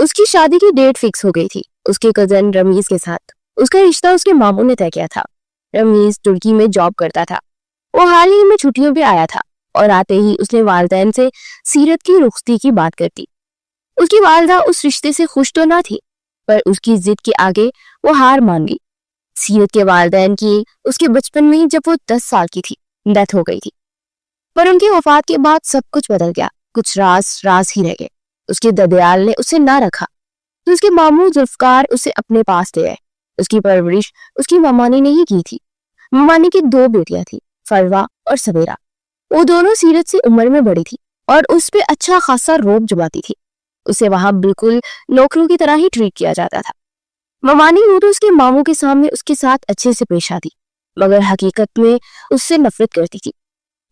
اس کی شادی کی ڈیٹ فکس ہو گئی تھی اس کے کزن رمیز کے ساتھ۔ اس کا رشتہ اس کے ماموں نے طے کیا تھا۔ رمیز ترکی میں جاب کرتا تھا۔ وہ حال ہی میں چھٹیوں پہ آیا تھا اور آتے ہی اس نے والدین سے سیرت کی رخصتی کی بات کر دی۔ اس کی والدہ اس رشتے سے خوش تو نہ تھی، پر اس کی ضد کے آگے وہ ہار مان گئی۔ سیرت کے والدین کی اس کے بچپن میں جب وہ 10 سال کی تھی ڈیتھ ہو گئی تھی، پر ان کی وفات کے بعد سب کچھ بدل گیا۔ کچھ راز ہی رہ گئے۔ اس کے ددیال نے اسے نہ رکھا تو اس کے ماموں ذوالفقار اسے اپنے پاس لے آئے۔ اس کی پرورش اس کی ممانی نے ہی کی تھی۔ ممانی کی 2 بیٹیاں تھیں، فروا اور سویرا۔ وہ دونوں سیرت سے عمر میں بڑی تھی اور اس پہ اچھا خاصا روب جماتی تھی۔ اسے وہاں بالکل نوکروں کی طرح ہی ٹریٹ کیا جاتا تھا۔ ممانی یوں تو اس کے ماموں کے سامنے اس کے ساتھ اچھے سے پیش آتی، مگر حقیقت میں اس سے نفرت کرتی تھی۔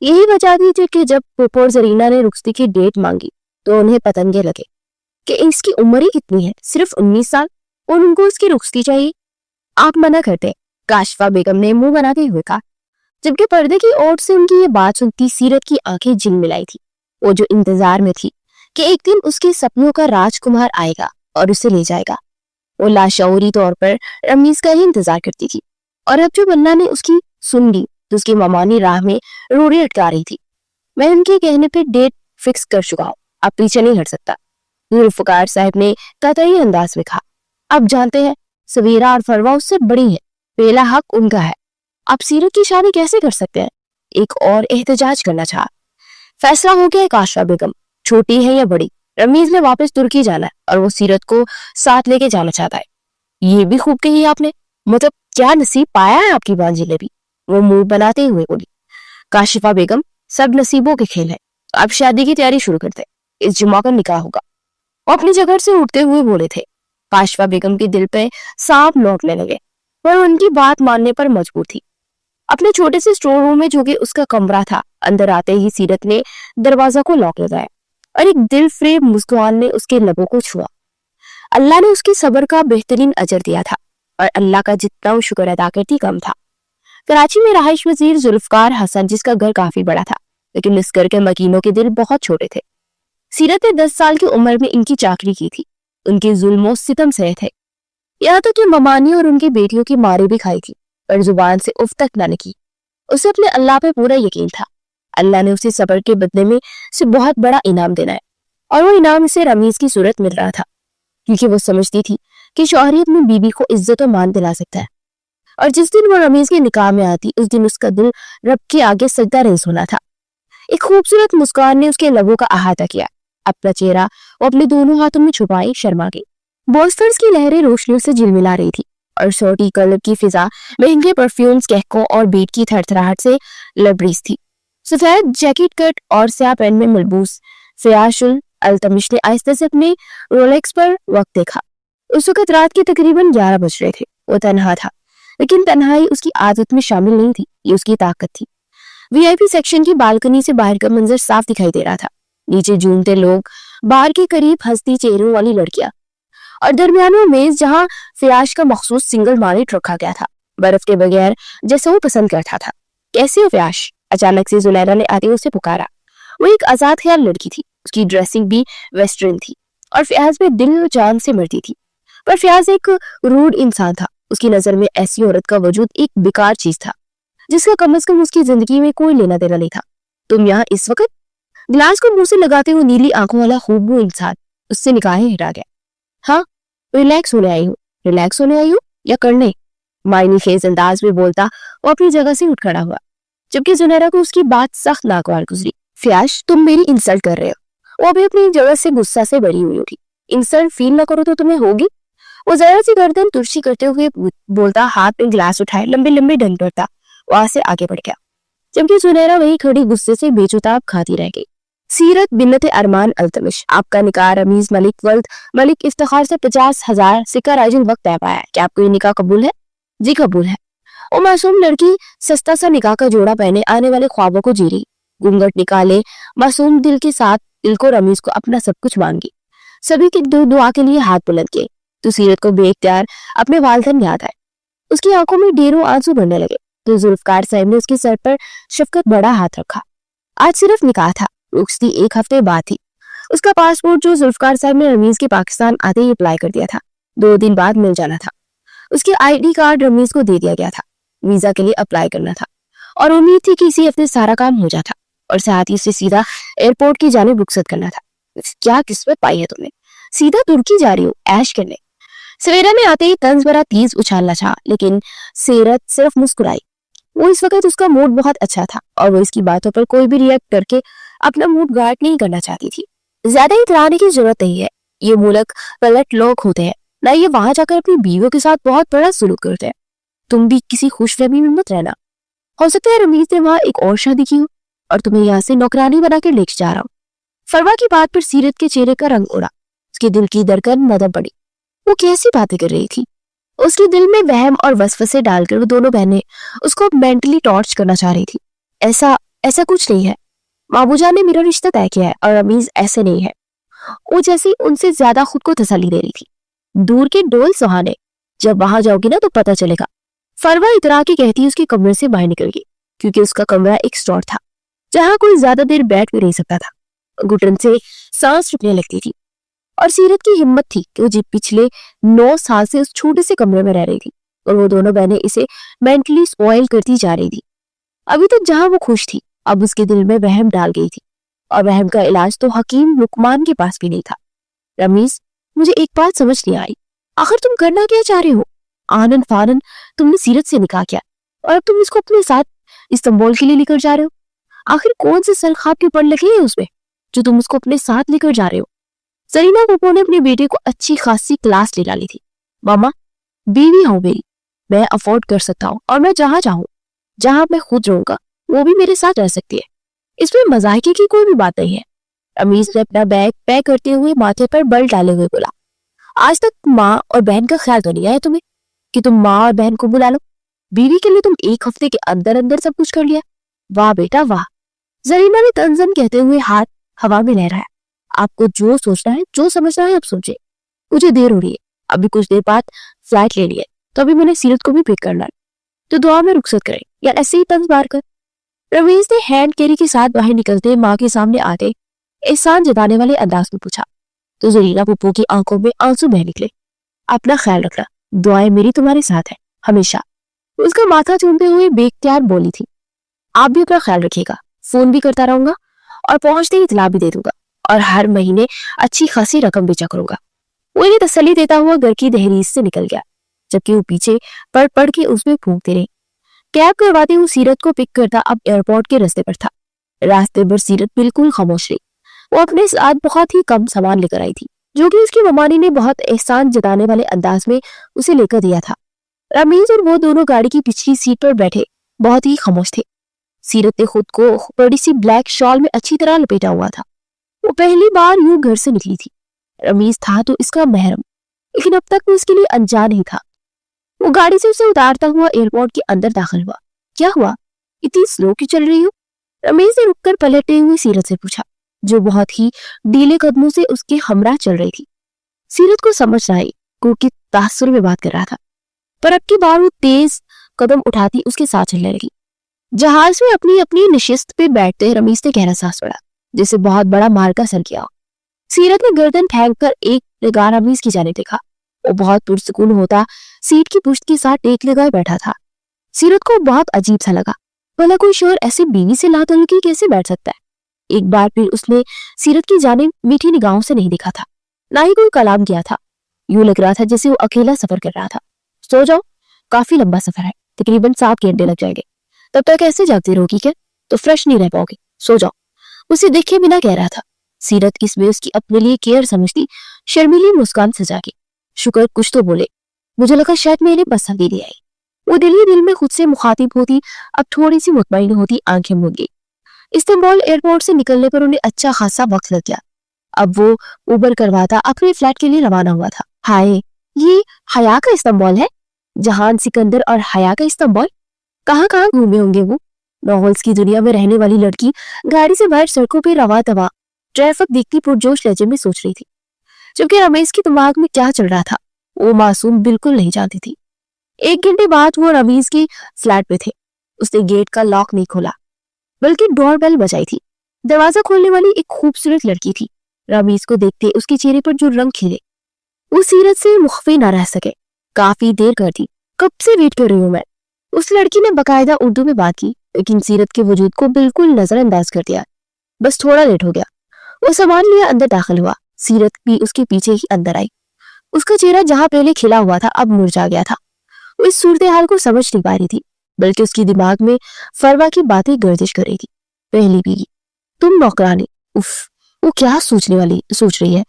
یہی وجہ تھی کہ جب پھوپھو اور زرینہ نے رخصتی کی ڈیٹ مانگی تو انہیں پتنگے لگے کہ اس کی عمر ہی کتنی ہے، صرف 19 سال، اور ان کو اس کی رخصتی چاہیے۔ آپ منع کرتے، کاشفہ بیگم نے منہ بناتے ہوئے کہا، جبکہ پردے کی اوٹ سے ان کی یہ بات سنتی سیرت کی آنکھیں جل ملائی تھی۔ وہ جو انتظار میں تھی کہ ایک دن اس کے سپنوں کا راجکمار آئے گا اور اسے لے جائے گا، وہ لاشعوری طور پر رمیز کا ہی انتظار کرتی تھی۔ اور اب جب اللہ نے اس کی سن لی تو اس کی ممانی راہ میں روڑی اٹکا رہی تھی۔ میں ان کے کہنے پہ ڈیٹ فکس کر چکا ہوں، اب پیچھے نہیں ہٹ سکتا، ذوالفقار صاحب نے قطعی انداز میں کہا۔ اب جانتے ہیں سویرا اور فروا اس سے بڑی ہیں، پہلا حق ان کا ہے، آپ سیرت کی شادی کیسے کر سکتے ہیں؟ ایک اور احتجاج کرنا چاہا۔ فیصلہ ہو گیا کاشفہ بیگم، چھوٹی ہے یا بڑی، رمیز نے واپس ترکی جانا ہے اور وہ سیرت کو ساتھ لے کے جانا چاہتا ہے۔ یہ بھی خوب کہی آپ نے، مطلب کیا نصیب پایا ہے آپ کی بانجی نے بھی، وہ منہ بناتے ہوئے بولی۔ کاشفہ بیگم، سب نصیبوں کے کھیل ہے، اب شادی کی تیاری شروع کرتے، اس جمعہ کا نکاح ہوگا۔ وہ اپنی جگہ سے اٹھتے ہوئے بولے تھے۔ کاشفہ بیگم کے دل پہ سانپ لوٹنے لگے، پر ان کی بات ماننے پر مجبور تھی۔ اپنے چھوٹے سے اسٹور روم میں جو کہ اس کا کمرہ تھا، اندر آتے ہی سیرت نے دروازہ کو لاک لگایا اور ایک دل فریب مسکان نے اس کے لبوں کو چھوا۔ اللہ نے اس کی صبر کا بہترین اجر دیا تھا اور اللہ کا جتنا وہ شکر ادا کرتی کم تھا۔ کراچی میں رہائش پذیر ذوالفقار حسن، جس کا گھر کافی بڑا تھا لیکن اس گھر کے مکینوں کے دل بہت چھوٹے تھے۔ سیرت نے 10 سال کی عمر میں ان کی چاکری کی تھی، ان کے ظلم و ستم سہے تھے، یہاں تک کہ ممانی اور ان کی بیٹیوں کی مارے بھی کھائی تھی، پر زبان سے اف تک نہ نکلی۔ اسے اپنے اللہ پہ پورا یقین تھا، اللہ نے اسے صبر کے بدلے میں اسے بہت بڑا انعام دینا ہے، اور وہ انعام اسے رمیز کی صورت مل رہا تھا، کیونکہ وہ سمجھتی تھی کہ شوہریت میں بیوی کو عزت و مان دلا سکتا ہے، اور جس دن وہ رمیز کے نکاح میں آتی اس دن اس کا دل رب کے آگے سجدہ ریز ہونا تھا۔ ایک خوبصورت مسکان نے اس کے لبوں کا احاطہ کیا، اپنا چہرہ وہ اپنے دونوں ہاتھوں میں چھپائی شرما گئی۔ بوسفورس کی لہریں روشنیوں سے جلملا رہی تھی اور سوٹی کلر کی فضا مہنگے پرفیومز، کہکوں اور بیٹ کی تھرتھراہٹ سے لبریز تھی۔ سفید جیکٹ کٹ اور سیاہ پین میں ملبوس فیاش التمش نے آہستہ سے اپنے رولیکس پر وقت دیکھا۔ اس وقت رات کے تقریباً 11 بج رہے تھے۔ وہ تنہا تھا، لیکن تنہائی اس کی عادت میں شامل نہیں تھی، یہ اس کی طاقت تھی۔ وی آئی پی سیکشن کی بالکنی سے باہر کا منظر صاف دکھائی دے رہا تھا، نیچے جھومتے لوگ، بار کے قریب ہنستی چہروں والی لڑکیاں، اور درمیان میں میز جہاں فیاش کا مخصوص سنگل مانٹ رکھا گیا تھا، برف کے بغیر جیسا وہ پسند کرتا تھا۔ کیسے ہو فیاش؟ اچانک سے زنیرہ نے آتے اسے پکارا۔ وہ ایک آزاد خیال لڑکی تھی، اس کی ڈریسنگ بھی ویسٹرن تھی اور فیاض میں دل و جان سے مرتی تھی، پر فیاض ایک روڈ انسان تھا۔ اس کی نظر میں ایسی عورت کا وجود ایک بیکار چیز تھا جس کا کم از کم اس کی زندگی میں کوئی لینا دینا نہیں تھا۔ تم یہاں اس وقت؟ گلاس کو منہ سے لگاتے ہوئے نیلی آنکھوں والا خوبو انسان اس سے نگاہیں ہٹا گیا۔ ہاں، ریلیکس ہونے آئی ہوں یا کرنے؟ معنی خیز انداز میں بولتا وہ اپنی جگہ سے اٹھ کھڑا ہوا، جبکہ زنیرہ کو اس کی بات سخت ناگوار گزری۔ فیاش، تم میری انسلٹ کر رہے ہو۔ وہ ابھی اپنی جگہ سے غصہ سے بری ہوئی اٹھی۔ انسلٹ فیل نہ کرو تو تمہیں ہوگی؟ وہ ذرا سی گردن ترچھی کرتے ہوئے بولتا، ہاتھ میں گلاس اٹھائے لمبے لمبے ڈنڈ کرتا وہاں سے آگے بڑھ گیا، جبکہ زنیرہ وہی کھڑی غصے سے بے چتاب کھاتی رہ گئی۔ سیرت بنت ارمان التمش، آپ کا نکاح رمیز ملک ولد ملک افتخار سے 50,000 سکہ رائجن وقت طے پایا ہے، کیا آپ کو یہ نکاح قبول ہے؟ جی قبول ہے۔ وہ معصوم لڑکی سستا سا نکاح کا جوڑا پہنے آنے والے خوابوں کو جی رہی، گھونگھٹ نکالے معصوم دل کے ساتھ دل کو رمیز کو اپنا سب کچھ مانگی، سبھی کے دعا کے لیے ہاتھ بلند کیے تو سیرت کو بے اختیار اپنے والدین یاد آئے۔ اس کی آنکھوں میں ڈھیروں آنسو بھرنے لگے تو ذوالفقار صاحب نے اس کے سر پر شفقت بڑا ہاتھ رکھا۔ آج صرف نکاح تھا، رخصتی 1 ہفتے بعد تھی۔ उसका पासपोर्ट जो जुल्फकार साहब ने रमीज के पाकिस्तान आते ही अप्लाई कर दिया था, 2 दिन बाद मिल जाना था। उसकी आईडी कार्ड रमीज को दे दिया गया था, वीजा के लिए अप्लाई करना था और उम्मीद थी कि इसी हफ्ते सारा काम हो जाता और साथ ही उसे सीधा एयरपोर्ट की जानिब रुखसत करना था। क्या किस्मत पाई है तुमने, सीधा तुर्की जा रही हो ऐश करने। सवेरा में आते ही तंज भरा तीज उछालना चाहा, लेकिन सीरत सिर्फ मुस्कुराई। वो इस वक्त उसका मूड बहुत अच्छा था और वो इसकी बातों पर कोई भी रिएक्ट करके अपना मूड गार्ड नहीं करना चाहती थी। ज्यादा इतराने की जरूरत नहीं है, ये मुल्क पलट लोग होते हैं ना, ये वहां जाकर अपनी बीवियों के साथ बहुत बड़ा सुलूक करते हैं। तुम भी किसी खुशफहमी में मत रहना। हो सकता है रमीज ने वहां एक और शादी की हो और तुम्हें यहाँ से नौकरानी बनाकर लेके जा रहा हूँ। फरवा की बात पर सीरत के चेहरे का रंग उड़ा, उसके दिल की धड़कन नदम पड़ी। वो कैसी बातें कर रही थी? उसके दिल में वहम और वसवसे डालकर वो दोनों बहनें उसको मेंटली टॉर्च करना चाह रही थी। ऐसा कुछ नहीं है, मामूजान ने मेरा रिश्ता तय किया है और रमीज ऐसे नहीं है। वो जैसी उनसे ज्यादा खुद को तसल्ली दे रही थी। दूर के डोल सुहाने, जब वहां जाओगी ना तो पता चलेगा। फरवा इतरा के कहती उसके कमरे से बाहर निकल गई, क्योंकि उसका कमरा एक स्टोर था जहां कोई ज्यादा देर बैठ भी नहीं सकता था। घुटन से सांस रुकने लगती थी और सीरत की हिम्मत थी कि वो जी पिछले 9 साल से उस छोटे से कमरे में रह रही थी और वो दोनों बहनें इसे मेंटली स्पॉइल करती जा रही थी। अभी तक जहां वो खुश थी, अब उसके दिल में वहम डाल गई थी और वहम का इलाज तो हकीम लुकमान के पास भी नहीं था। रमीज, मुझे एक बात समझ नहीं आ रही, आखिर तुम करना क्या चाह रहे हो? आनन फानन तुमने सीरत से निकाह किया और अब तुम इसको अपने साथ इस्तांबुल के लिए लेकर जा रहे हो। आखिर कौन से सरखाब के पढ़ लिखे हैं उसमें जो तुम उसको अपने साथ लेकर जा रहे हो? जरीना पप्पो ने अपने बेटे को अच्छी खासी क्लास ले डाली थी। मामा, बीवी हूं मेरी, मैं अफोर्ड कर सकता हूँ और मैं जहां चाहूँ, जहां मैं खुद रहूंगा वो भी मेरे साथ रह सकती है। इसमें मजाके की कोई भी बात नहीं है। रमीज ने अपना बैग पैक करते हुए माथे पर बल डाले हुए बोला, आज तक माँ और बहन का ख्याल तो नहीं आया तुम्हें कि तुम माँ और बहन को बुला लो? बीवी के लिए तुम 1 हफ्ते के अंदर अंदर सब कुछ कर लिया। वाह बेटा वाह। जरीना ने तंजन कहते हुए हाथ हवा में लहराया। आपको जो सोचना है, जो समझना है, आप सोचे। मुझे देर हो रही है, अभी कुछ देर बाद फ्लाइट ले लिए, तो अभी मैंने सीरत को भी पिक करना है, तो दुआ में रुखसत करें या ऐसे ही तंज मार कर। रमीज ने हैंड कैरी के साथ बाहर निकलते माँ के सामने आते एहसान जताने वाले अंदाज में पूछा, तो जरीना पुप्पो की आंखों में आंसू बह निकले। अपना ख्याल रखना, दुआएं मेरी तुम्हारे साथ है हमेशा। उसका माथा चूमते हुए बेख्तियार बोली थी, आप भी अपना ख्याल रखिएगा, फोन भी करता रहूंगा और पहुंचते ही इतला भी दे दूंगा और हर महीने अच्छी खासी रकम बेचा करूंगा। वो इन्हें तसल्ली देता हुआ घर की दहलीज से निकल गया, जबकि वो पीछे पढ़ पढ़ के उसमें फूंकते रहे। कैब करवाते हुए सीरत को पिक करता अब एयरपोर्ट के रास्ते पर था। रास्ते पर सीरत बिल्कुल खामोश रही। वो अपने साथ बहुत ही कम सामान लेकर आई थी, जो कि उसकी ममानी ने बहुत एहसान जताने वाले अंदाज में उसे लेकर दिया था। रमीज और वो दोनों गाड़ी की पिछली सीट पर बैठे बहुत ही खामोश थे। सीरत ने खुद को बड़ी सी ब्लैक शॉल में अच्छी तरह लपेटा हुआ था। वो पहली बार यूं घर से निकली थी। रमीज था तो इसका महरम, लेकिन अब तक वो इसके लिए अनजान ही था। वो गाड़ी से उसे उतारता हुआ एयरपोर्ट के अंदर दाखिल हुआ। क्या हुआ, इतनी स्लो क्यों चल रही हो? रमीज ने रुककर पलटते हुए सीरत से पूछा, जो बहुत ही ढीले कदमों से उसके हमरा चल रही थी। सीरत को समझ न आई क्योंकि तासुर में बात कर रहा था, पर अब की बार वो तेज कदम उठाती उसके साथ चलने लगी। जहाज में अपनी अपनी नशिस्त पे बैठते रमीज ने गहरा सांस छोड़ा, जिसे बहुत बड़ा मार्का सर किया। सीरत ने गर्दन फेंक कर एक निगाह रमीज की जाने देखा। वो बहुत पुरसुकून होता सीट की पुश्त के साथ टेक लगाए बैठा था। सीरत को बहुत अजीब सा लगा, भला कोई शोर ऐसी बीवी से लातल्लुकी कैसे बैठ सकता है। एक बार फिर उसने सीरत की जानिब मीठी निगाहों से नहीं देखा था, ना ही कोई कलाम किया था। यूं लग रहा था जैसे वो अकेला सफर कर रहा था। सो जाओ, काफी लंबा सफर है, तकरीबन 7 घंटे लग जाएंगे। तब तक ऐसे जागती रहोगी क्या? तो फ्रेश नहीं रह पाओगी, सो जाओ। उसे देखे बिना कह रहा था। सीरत इसमें उसकी अपने लिए केयर समझती शर्मीली मुस्कान सजा के, शुक्र कुछ तो बोले, मुझे लगा शायद मेरे पसंद ही नहीं आई। वो दिल ही दिल में खुद से मुखातिब होती अब थोड़ी सी मुतमईन होती आंखें मूंद गई। इस्तांबुल एयरपोर्ट से निकलने पर उन्हें अच्छा खासा वक्त लग गया। अब वो उबर करवाता अपने फ्लैट के लिए रवाना हुआ था। हाय, ये हया का इस्तांबुल है? जहान सिकंदर और हया का इस्तांबुल? कहाँ कहाँ घूमे होंगे वो। नॉवेल्स की दुनिया में रहने वाली लड़की गाड़ी से बाहर सड़कों पे रवा तवा ट्रैफिक देखती पुरजोश लहजे में सोच रही थी, जबकि रमेश के दिमाग में क्या चल रहा था वो मासूम बिल्कुल नहीं जानती थी। 1 घंटे बाद वो रमीज के फ्लैट पे थे। उसने गेट का लॉक नहीं खोला, बल्कि डोर बेल बजाई थी। दरवाजा खोलने वाली एक खूबसूरत लड़की थी रमीज को देखते उसके चेहरे पर जो रंग खिले, वो सीरत से मुख्फी ना रह सके। काफी देर कर दी, कब से वेट कर रही हूँ मैं। उस लड़की ने बकायदा उर्दू में बात की, लेकिन सीरत के वजूद को बिल्कुल नजरअंदाज कर दिया। बस थोड़ा लेट हो गया। वो सामान लिया अंदर दाखिल हुआ। सीरत भी उसके पीछे ही अंदर आई। उसका चेहरा जहां पहले खिला हुआ था अब मुरझा गया था। वो इस सूरत हाल को समझ नहीं पा रही थी, बल्कि उसके दिमाग में फरवा की बातें गर्दिश कर रही थी। पहली बीवी, तुम नौकरानी, उफ, वो क्या सोच रही है।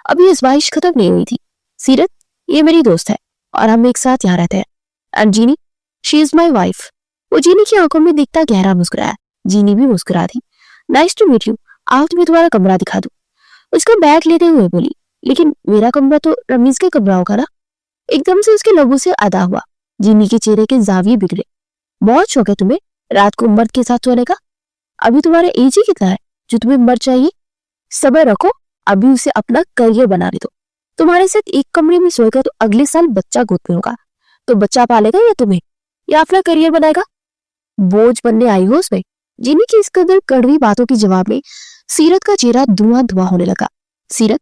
अभी आजमाइश खत्म नहीं हुई थी। सीरत, ये मेरी दोस्त है और हम एक साथ यहाँ रहते हैं। And Jeannie, she is my wife. वो जीनी की आंखों में दिखता गहरा मुस्कुराया। जीनी भी मुस्कुरा दी। नाइस टू मीट यू, आओ तुम्हें तुम्हारा कमरा दिखा दूं। उसका बैग लेते हुए बोली, लेकिन मेरा कमरा तो रमीज के कमरा होगा ना। एकदम से उसके लबों से अदा हुआ। जीनी के चेहरे के जाविये बिगड़े। बहुत शौक है तुम्हें रात को मर्द के साथ सोने का। अभी तुम्हारा एज ही कितना है जो तुम्हें मर्द चाहिए। सब्र रखो, अभी उसे अपना करियर बनाने दो। तुम्हारे साथ एक कमरे में सोएगा तो अगले साल बच्चा गोद में होगा, तो बच्चा पालेगा या तुम्हें, या अपना करियर बनाएगा। बोझ बनने आई हो उसमें। जीनी की इस कदर कड़वी बातों के जवाब में सीरत का चेहरा धुआं धुआं होने लगा। सीरत,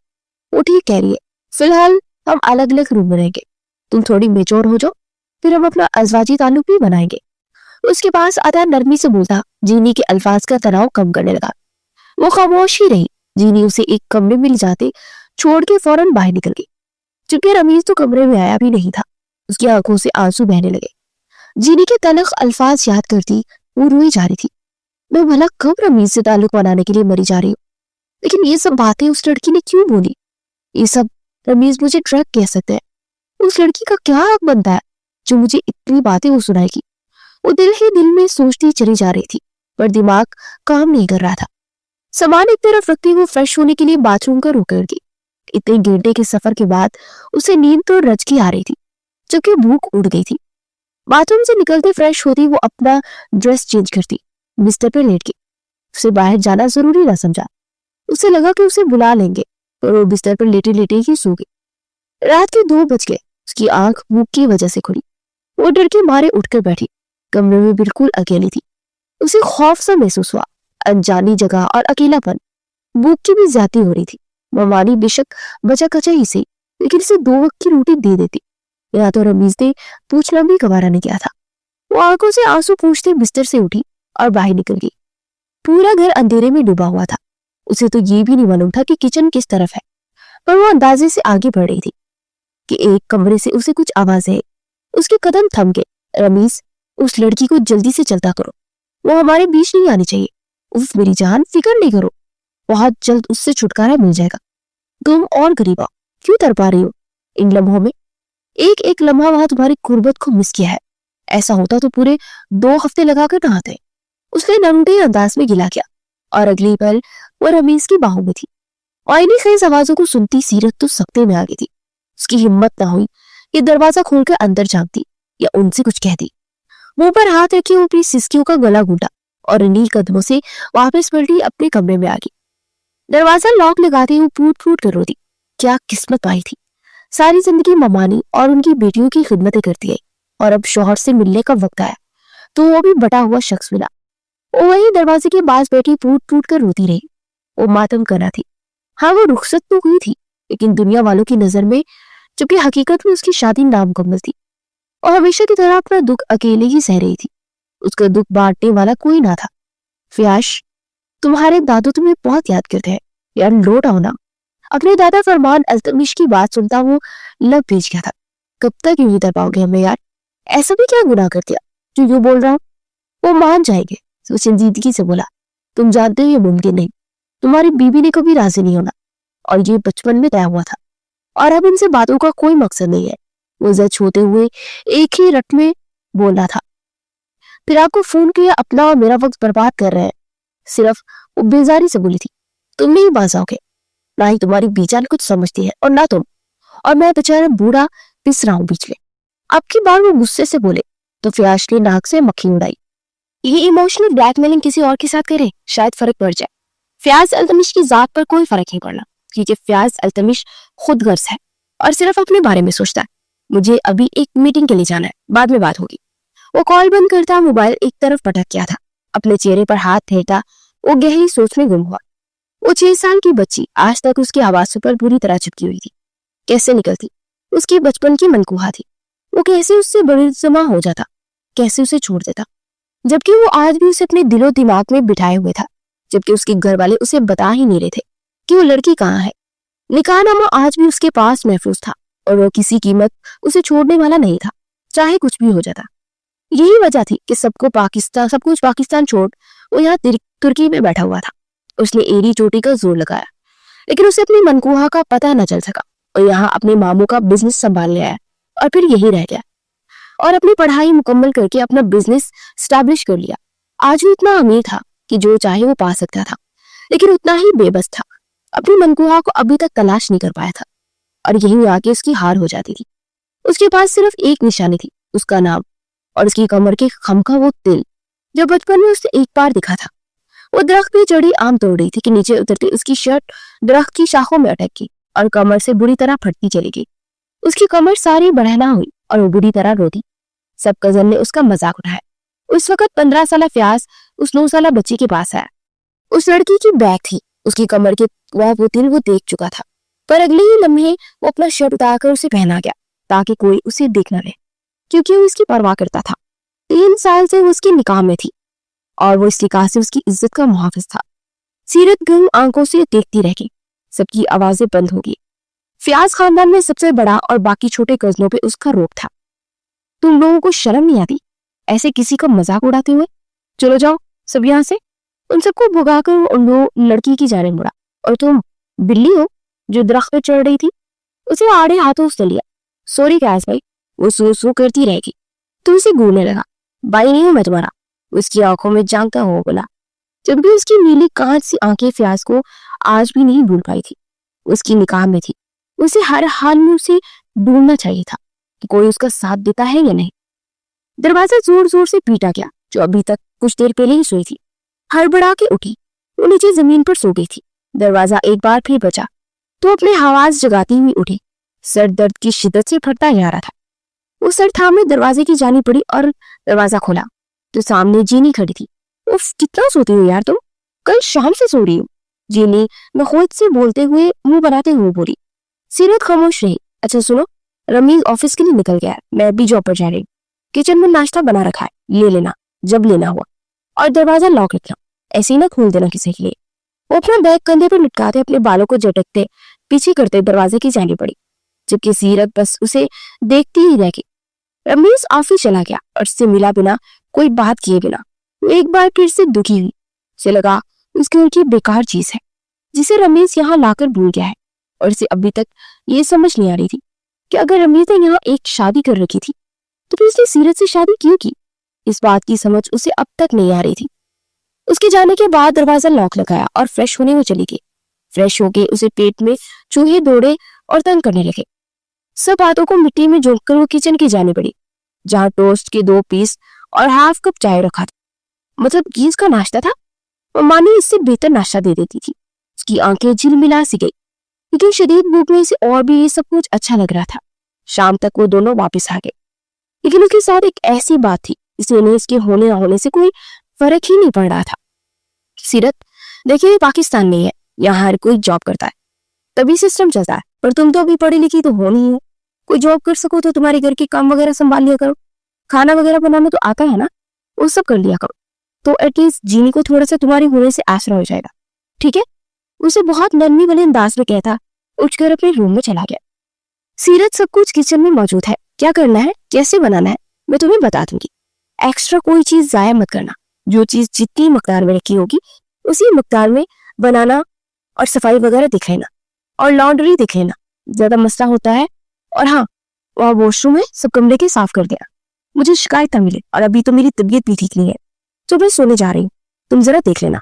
वो ठीक कह रही है, फिलहाल हम अलग अलग रूम में रहेंगे। तुम थोड़ी मेच्योर हो जाओ, फिर हम अपना अज़वाजी ताल्लुक भी बनाएंगे। उसके पास आता नरमी से बोलता जीनी के अल्फाज का तनाव कम करने लगा। वो खामोश ही रही। जीनी उसे एक कमरे में ले जाते छोड़ के फौरन बाहर निकल गई। चूंकि रमीज तो कमरे में आया भी नहीं था, उसकी आंखों से आंसू बहने लगे। जीनी के तलख अल्फाज याद करती वो रोई जा रही थी। मैं भला कब रमीज से ताल्लुक बनाने के लिए मरी जा रही हूँ, लेकिन ये सब बातें उस लड़की ने क्यों बोली। ये सब रमीज मुझे ड्रग कह सकते हैं। उस लड़की का क्या हक बनता है जो मुझे इतनी बातें वो सुनाएगी। वो दिल ही दिल में सोचती चली जा रही थी, पर दिमाग काम नहीं कर रहा था। सामान एक तरफ रखते वो फ्रेश होने के लिए बाथरूम का रुक गई। इतने घंटे के सफर के बाद उसे नींद तो रज की आ रही थी, जबकि भूख उड़ गई थी। बाथरूम से निकलते फ्रेश होती वो अपना ड्रेस चेंज करती, बिस्तर पर लेट गई। उसे बाहर जाना जरूरी ना समझा। उसे लगा कि उसे बुला लेंगे, पर वो बिस्तर पर लेटे लेटे ही सो गई। रात के 2 बज गए। उसकी आंख भूख की वजह से खुली। वो डर के मारे उठकर बैठी। कमरे में बिल्कुल अकेली थी। उसे खौफ सा महसूस हुआ। अनजानी जगह और अकेलापन। भूख की भी ज्यादा हो रही थी। ममानी बेशक बचा कचा ही सही, लेकिन इसे 2 वक्त की रोटी दे देती। या तो रमीज ने पूछना भी गवारा नहीं किया था। वो आंखों से आंसू पूछते बिस्तर से उठी और बाहर निकल गई। पूरा घर अंधेरे में डूबा हुआ था। उसे तो ये भी नहीं मालूम था कि किचन किस तरफ है, पर वो अंदाजे से आगे बढ़ रही थी कि एक कमरे से उसे कुछ आवाज है। उसके कदम थम गए। रमीज, उस लड़की को जल्दी से चलता करो, वो हमारे बीच नहीं आनी चाहिए। उफ मेरी जान, फिक्र नहीं करो, बहुत जल्द उससे छुटकारा मिल जाएगा। तुम और गरीब आओ, क्यों तड़पा रही हो। इन लम्हों में एक एक लम्हा वहां तुम्हारी गुर्बत को मिस किया है। ऐसा होता तो पूरे 2 हफ्ते लगाकर नहाते। उसने नंगे अंदाज में गिला किया और अगली पल वो रमीज की बाहों में थी। आईनी खेज आवाजों को सुनती सीरत तो सख्ते में आ गई थी। उसकी हिम्मत ना हुई कि दरवाजा खोलकर अंदर झांकती या उनसे कुछ कहती। मुंह पर हाथ रखे वो अपनी सिसकियों का गला घूंटा और नील कदमों से वापस पलटी अपने कमरे में आ गई। दरवाजा लॉक लगाते हुए फूट फूट कर रोती। क्या किस्मत पाई थी। सारी जिंदगी ममानी और उनकी बेटियों की खिदमतें करती आई, और अब शौहर से मिलने का वक्त आया तो वो भी बटा हुआ शख्स मिला। वो वही दरवाजे के पास बैठी फूट फूट कर रोती रही। वो मातम करना थी। हाँ, वो रुखसत तो हुई थी, लेकिन दुनिया वालों की नजर में, जबकि हकीकत में उसकी शादी नामुकम्मल थी और हमेशा की तरह अपना दुख अकेले ही सह रही थी। उसका दुख बांटने वाला कोई ना था। फयाश, तुम्हारे दादू तुम्हें बहुत याद करते हैं यार, लौट आओ ना। अपने दादा फरमान अल्तमिश की बात सुनता वो लब भेज गया था। कब तक यूं ही दबाओगे हमें यार, ऐसा भी क्या गुनाह कर दिया जो यूं बोल रहा हूं। वो मान जाएंगे। वो संजीदगी से बोला, तुम जानते हो ये मुमकिन नहीं। तुम्हारी बीबी ने कभी राजी नहीं होना, और ये बचपन में तय हुआ था, और अब इनसे बातों का कोई मकसद नहीं है। वो जज होते हुए एक ही रट में बोल रहा था, फिर आपको फोन किया, अपना और मेरा वक्त बर्बाद कर रहे हैं। सिर्फ वो बेजारी से बोली थी, तुम नहीं बाज आओगे। ना ही तुम्हारी बीजान कुछ समझती है और ना तुम, और मैं बेचारा बूढ़ा पिस रहा हूं बीच में। अब की बार वो गुस्से से बोले तो फयाज ने नाक से मक्खी उड़ाई। ये इमोशनल ब्लैकमेलिंग किसी और के साथ करे शायद फर्क पड़ जाए। फयाज अल्तमिश की जात पर कोई फर्क नहीं पड़ना, क्योंकि फयाज अल्तमिश खुद गर्ज है और सिर्फ अपने बारे में सोचता है। मुझे अभी एक मीटिंग के लिए जाना है, बाद में बात होगी। वो कॉल बंद करता मोबाइल एक तरफ पटक गया था। अपने चेहरे पर हाथ फेरता वो गहरी सोच में गुम हुआ। वो 6 साल की बच्ची आज तक उसकी आवाज़ पर पूरी तरह चिपकी हुई थी। कैसे निकलती? उसकी बचपन की मनकूहा थी। वो कैसे उससे बड़जमा हो जाता, कैसे उसे छोड़ देता, जबकि वो आज भी उसे अपने दिलो दिमाग में बिठाए हुए था, जबकि उसके घर वाले उसे बता ही नहीं रहे थे कि वो लड़की कहाँ है। निकाहनामा आज भी उसके पास महफूज था और वो किसी कीमत उसे छोड़ने वाला नहीं था, चाहे कुछ भी हो जाता। यही वजह थी कि सब कुछ पाकिस्तान छोड़ वो यहाँ तुर्की में बैठा हुआ था। उसने एड़ी चोटी का जोर लगाया, लेकिन उसे अपनी मनकूहा का पता न चल सका और यहाँ अपने मामू का बिजनेस संभाल लिया और फिर यही रह गया और अपनी पढ़ाई मुकम्मल करके अपना बिजनेस स्टैब्लिश कर लिया। आज वो इतना अमीर था कि जो चाहे वो पा सकता था, लेकिन उतना ही बेबस था। अपनी मनकूहा को अभी तक तलाश नहीं कर पाया था और यहीं आके उसकी हार हो जाती थी। उसके पास सिर्फ एक निशानी थी, उसका नाम और उसकी कमर के खम का वो तिल जो बचपन में उसने एक बार दिखा था। वो दरख्त पे चढ़ी आम तोड़ रही थी कि नीचे उतरती उसकी शर्ट दरख्त की शाखों में अटक गई और कमर से बुरी तरह फटती चली गई। उसकी कमर सारी बढ़ना हुई और वो बुरी तरह रोती। सब कजन ने उसका मजाक उठाया। उस वक्त 15 साल फयाज उस 9 साल बच्ची के पास आया। उस लड़की की बैग थी, उसकी कमर के वो तिल वो देख चुका था, पर अगले ही लम्हे वो अपना शर्ट उतारकर उसे पहना गया ताकि कोई उसे देख न ले, क्योंकि वो इसकी परवाह करता था। 3 साल से वो उसकी निकाह में थी और वो इस निकाह से उसकी इज्जत का मुहाफिज था। सीरत गंग आंखों से देखती रह गई। सबकी आवाजें बंद हो गई। फयाज खानदान में सबसे बड़ा और बाकी छोटे कजनों पे उसका रोक था। तुम लोगों को शर्म नहीं आती ऐसे किसी का मजाक उड़ाते हुए? चलो जाओ सब यहाँ से। उन सबको भगाकर वो लड़की की जाने मुड़ा। और तुम बिल्ली हो जो दरख्त पे चढ़ रही थी? उसे आड़े हाथों से लिया। सॉरी फयाज भाई, वो सू सू करती रहेगी। तो उसे घूरने लगा। भाई नहीं हूं मैं तुम्हारा, उसकी आंखों में झांकता हुआ बोला, जबकि उसकी नीली कांच सी आंखें फयाज को आज भी नहीं भूल पाई थी। उसकी निकाह में थी, उसे हर हाल में उसे ढूंढना चाहिए था कि कोई उसका साथ देता है या नहीं। दरवाजा जोर जोर से पीटा गया। जो अभी तक कुछ देर पहले ही सोई थी हड़बड़ा के उठी। वो नीचे जमीन पर सो गई थी। दरवाजा एक बार फिर बचा तो अपने आवाज जगाती हुई उठी। सर दर्द की शिद्दत से फटता जा रहा था। वो सर थामे दरवाजे की जानी पड़ी और दरवाजा खोला तो सामने जीनी खड़ी थी। उफ, कितना सोती हो यार तुम, कल शाम से सो रही हो। जीनी नखोत से बोलते हुए मुंह बनाते हुए बोली। सीरत खामोश रही। अच्छा सुनो, रमीज ऑफिस के लिए निकल गया है, मैं भी जॉब पर जा रही हूँ। किचन में नाश्ता बना रखा है, ले लेना जब लेना हुआ, और दरवाजा लॉक रखना, ऐसे ही ना खोल देना किसी के लिए। वो अपना बैग कंधे पर लटकाते अपने बालों को झटकते पीछे करते दरवाजे की जानी पड़ी, जबकि सीरत बस उसे देखती ही रह गई। रमीज ऑफिस चला गया और उससे मिला बिना कोई बात किए बिना। वो एक बार फिर से दुखी हुई। उसे लगा उसकी उनकी बेकार चीज है जिसे रमीज यहाँ लाकर भूल गया है और इसे अभी तक ये समझ नहीं आ रही थी कि अगर रमीज ने यहाँ एक शादी कर रखी थी तो फिर उसने सीरत से शादी क्यों की। इस बात की समझ उसे अब तक नहीं आ रही थी। उसके जाने के बाद दरवाजा लॉक लगाया और फ्रेश होने वो चली गई। फ्रेश होके उसे पेट में चूहे दौड़े और तंग करने लगे। सब हाथों को मिट्टी में झोंककर वो किचन की जाने पड़ी, जहाँ टोस्ट के 2 पीस और हाफ कप चाय रखा था। मतलब कि इसका नाश्ता था। माँ ने इससे बेहतर नाश्ता दे देती थी। उसकी आंखें झिलमिला सी गई, लेकिन शदीद भूख में इसे और भी ये सब कुछ अच्छा लग रहा था। शाम तक वो दोनों वापस आ गए, लेकिन उसके साथ एक ऐसी बात थी जिसे उन्हें इसके होने ना होने से कोई फर्क ही नहीं पड़ रहा था। सीरत, देखिए पाकिस्तान में है, यहाँ हर कोई जॉब करता है, तभी सिस्टम चलता है, पर तुम तो अभी पढ़ी लिखी तो हो नहीं है। कोई जॉब कर सको तो तुम्हारे घर के काम वगैरह संभाल लिया करो, खाना वगैरह बनाना तो आता है ना, वो सब कर लिया करो, तो एटलीस्ट जीनी को थोड़ा सा तुम्हारे होने से आसरा हो जाएगा, ठीक है? उसे बहुत नरमी वाले अंदाज में कहता उठकर अपने रूम में चला गया। सीरत, सब कुछ किचन में मौजूद है, क्या करना है, कैसे बनाना है, मैं तुम्हें बता दूंगी। एक्स्ट्रा कोई चीज जाया मत करना, जो चीज जितनी मकदार में रखी होगी उसी मकदार में बनाना, और सफाई वगैरह दिख लेना और लॉन्ड्री दिख लेना, ज्यादा मसला होता है। और हाँ, वहाँ वॉशरूम है, सब कमरे के साफ कर देना। मुझे शिकायत न मिले, और अभी तो मेरी तबीयत भी ठीक नहीं है, तो मैं सोने जा रही हूँ, तुम जरा देख लेना।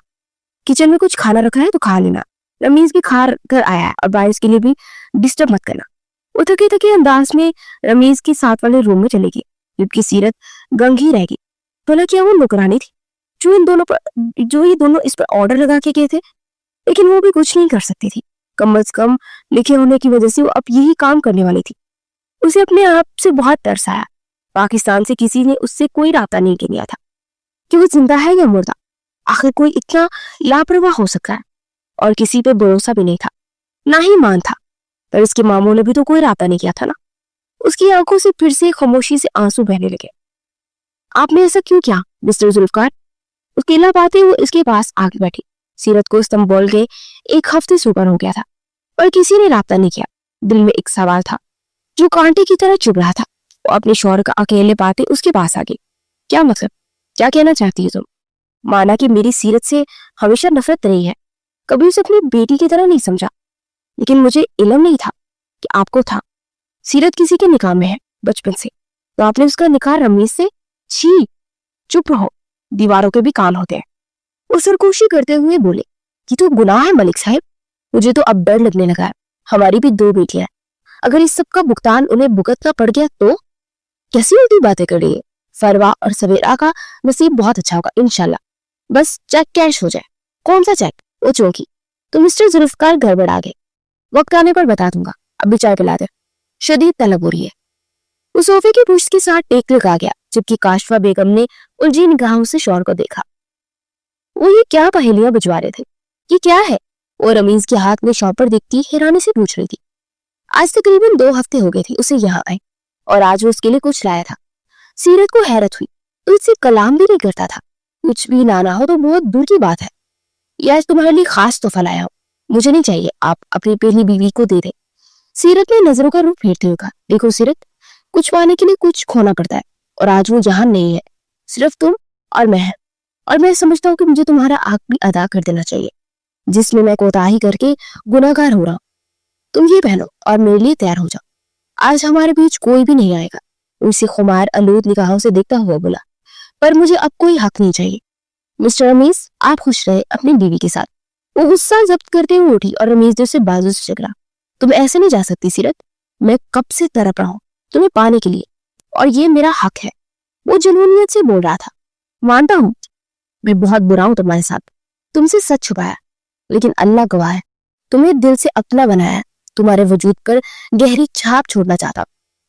किचन में कुछ खाना रखा है तो खा लेना, रमीज भी खा कर आया है, और बारिश के लिए भी डिस्टर्ब मत करना। वो थके थके अंदाज में रमीज के साथ वाले रूम में चली गई, जबकि सीरत गंग ही रह गई। भला क्या वो नौकरानी थी जो ये दोनों इस पर ऑर्डर लगा के गए थे? लेकिन वो भी कुछ नहीं कर सकती थी। कम अज कम लिखे होने की वजह से वो अब यही काम करने वाली थी। उसे अपने आप से बहुत तरस आया। पाकिस्तान से किसी ने उससे कोई राब्ता नहीं किया था कि वो जिंदा है या मुर्दा। आखिर कोई इतना लापरवाह हो सकता है? और किसी पे भरोसा भी नहीं था, ना ही मान था। पर उसके मामों ने भी तो कोई राब्ता नहीं किया था ना। उसकी आंखों से फिर से खामोशी से आंसू बहने लगे। आपने ऐसा क्यों किया मिस्टर जुल्फकार? अकेला पाते वो इसके पास आके बैठी। सीरत को इस्तांबुल के 1 हफ्ते से ऊपर हो गया था और किसी ने राब्ता नहीं किया। दिल में एक सवाल था जो कांटे की तरह चुभ रहा था। वो अपने शौहर का अकेले पाते उसके पास आ गई। क्या मतलब, क्या कहना चाहती है तुम? माना कि मेरी सीरत से हमेशा नफरत रही है, कभी उसे अपनी बेटी की तरह नहीं समझा, लेकिन मुझे इल्म नहीं था कि आपको था। सीरत किसी के निकाह में है बचपन से, तो आपने उसका निकाह रमीज से? छी, चुप रहो, दीवारों के भी कान होते हैं। वो सरकोशी करते हुए बोले कि तो गुनाह है मलिक साहब, मुझे तो अब डर लगने लगा है। हमारी भी 2 बेटियां हैं, अगर इस सब का भुगतान उन्हें भुगतना पड़ गया तो? कैसी उल्टी बातें कर रही है? फरवा और सवेरा का नसीब बहुत अच्छा होगा इंशाल्लाह, बस चेक कैश हो जाए। कौन सा चेक? वो चौकी। तो मिस्टर जुल्फकार गड़बड़ा गए। वक्त आने पर बता दूंगा, अभी चाय पिला दे, शदीद तलब हो रही है। वो सोफे की पुष्ट के साथ टेक लगा गया, जबकि काशफा बेगम ने उलझी निगाहों से शौहर को देखा। वो ये क्या पहेलियां बुझवा रहे थे? ये क्या है? वो रमीज के हाथ में शॉपर देखती हैरानी से पूछ रही थी। आज तकरीबन 2 हफ्ते हो गए थे उसे यहाँ आए, और आज वो उसके लिए कुछ लाया था। सीरत को हैरत हुई, तो इससे कलाम भी नहीं करता था। कुछ भी लाना हो तो बहुत दूर की बात है। यह आज तुम्हारे लिए खास तोहफा लाया हूं, मुझे नहीं चाहिए, आप अपनी पहली बीवी को दे दे। सीरत ने नजरों का रुख फेरते हुए कहा, देखो सीरत, कुछ पाने के लिए कुछ खोना पड़ता है, और आज वो जहां नहीं है, सिर्फ तुम और मैं है। और मैं समझता हूँ कि मुझे तुम्हारा हक भी अदा कर देना चाहिए, जिसमें मैं कोताही करके गुनाहगार हो रहा हूँ। तुम ये पहनो और मेरे लिए तैयार हो जाओ। आज हमारे बीच कोई भी नहीं आएगा। उसे खुमार आलूद निगाहों से देखता हुआ बोला, पर मुझे अब कोई हक नहीं चाहिए। मिस्टर रमीज, आप खुश रहे अपनी बीवी के साथ। वो गुस्सा जब्त करते हुए उठी और रमीज ने उसे बाजू से जकड़ा। तुम ऐसे नहीं जा सकती सीरत, मैं कब से तड़प रहा हूँ तुम्हें पाने के लिए, और ये मेरा हक है। वो जुनूनियत से बोल रहा था। मानता हूँ मैं बहुत बुरा हूं तुम्हारे साथ, तुमसे सच छुपाया, लेकिन अल्लाह गवाह है, तुम्हें दिल से अपना बनाया है। तुम्हारे वजूद पर गहरी छाप छोड़ना चाहता हूँ,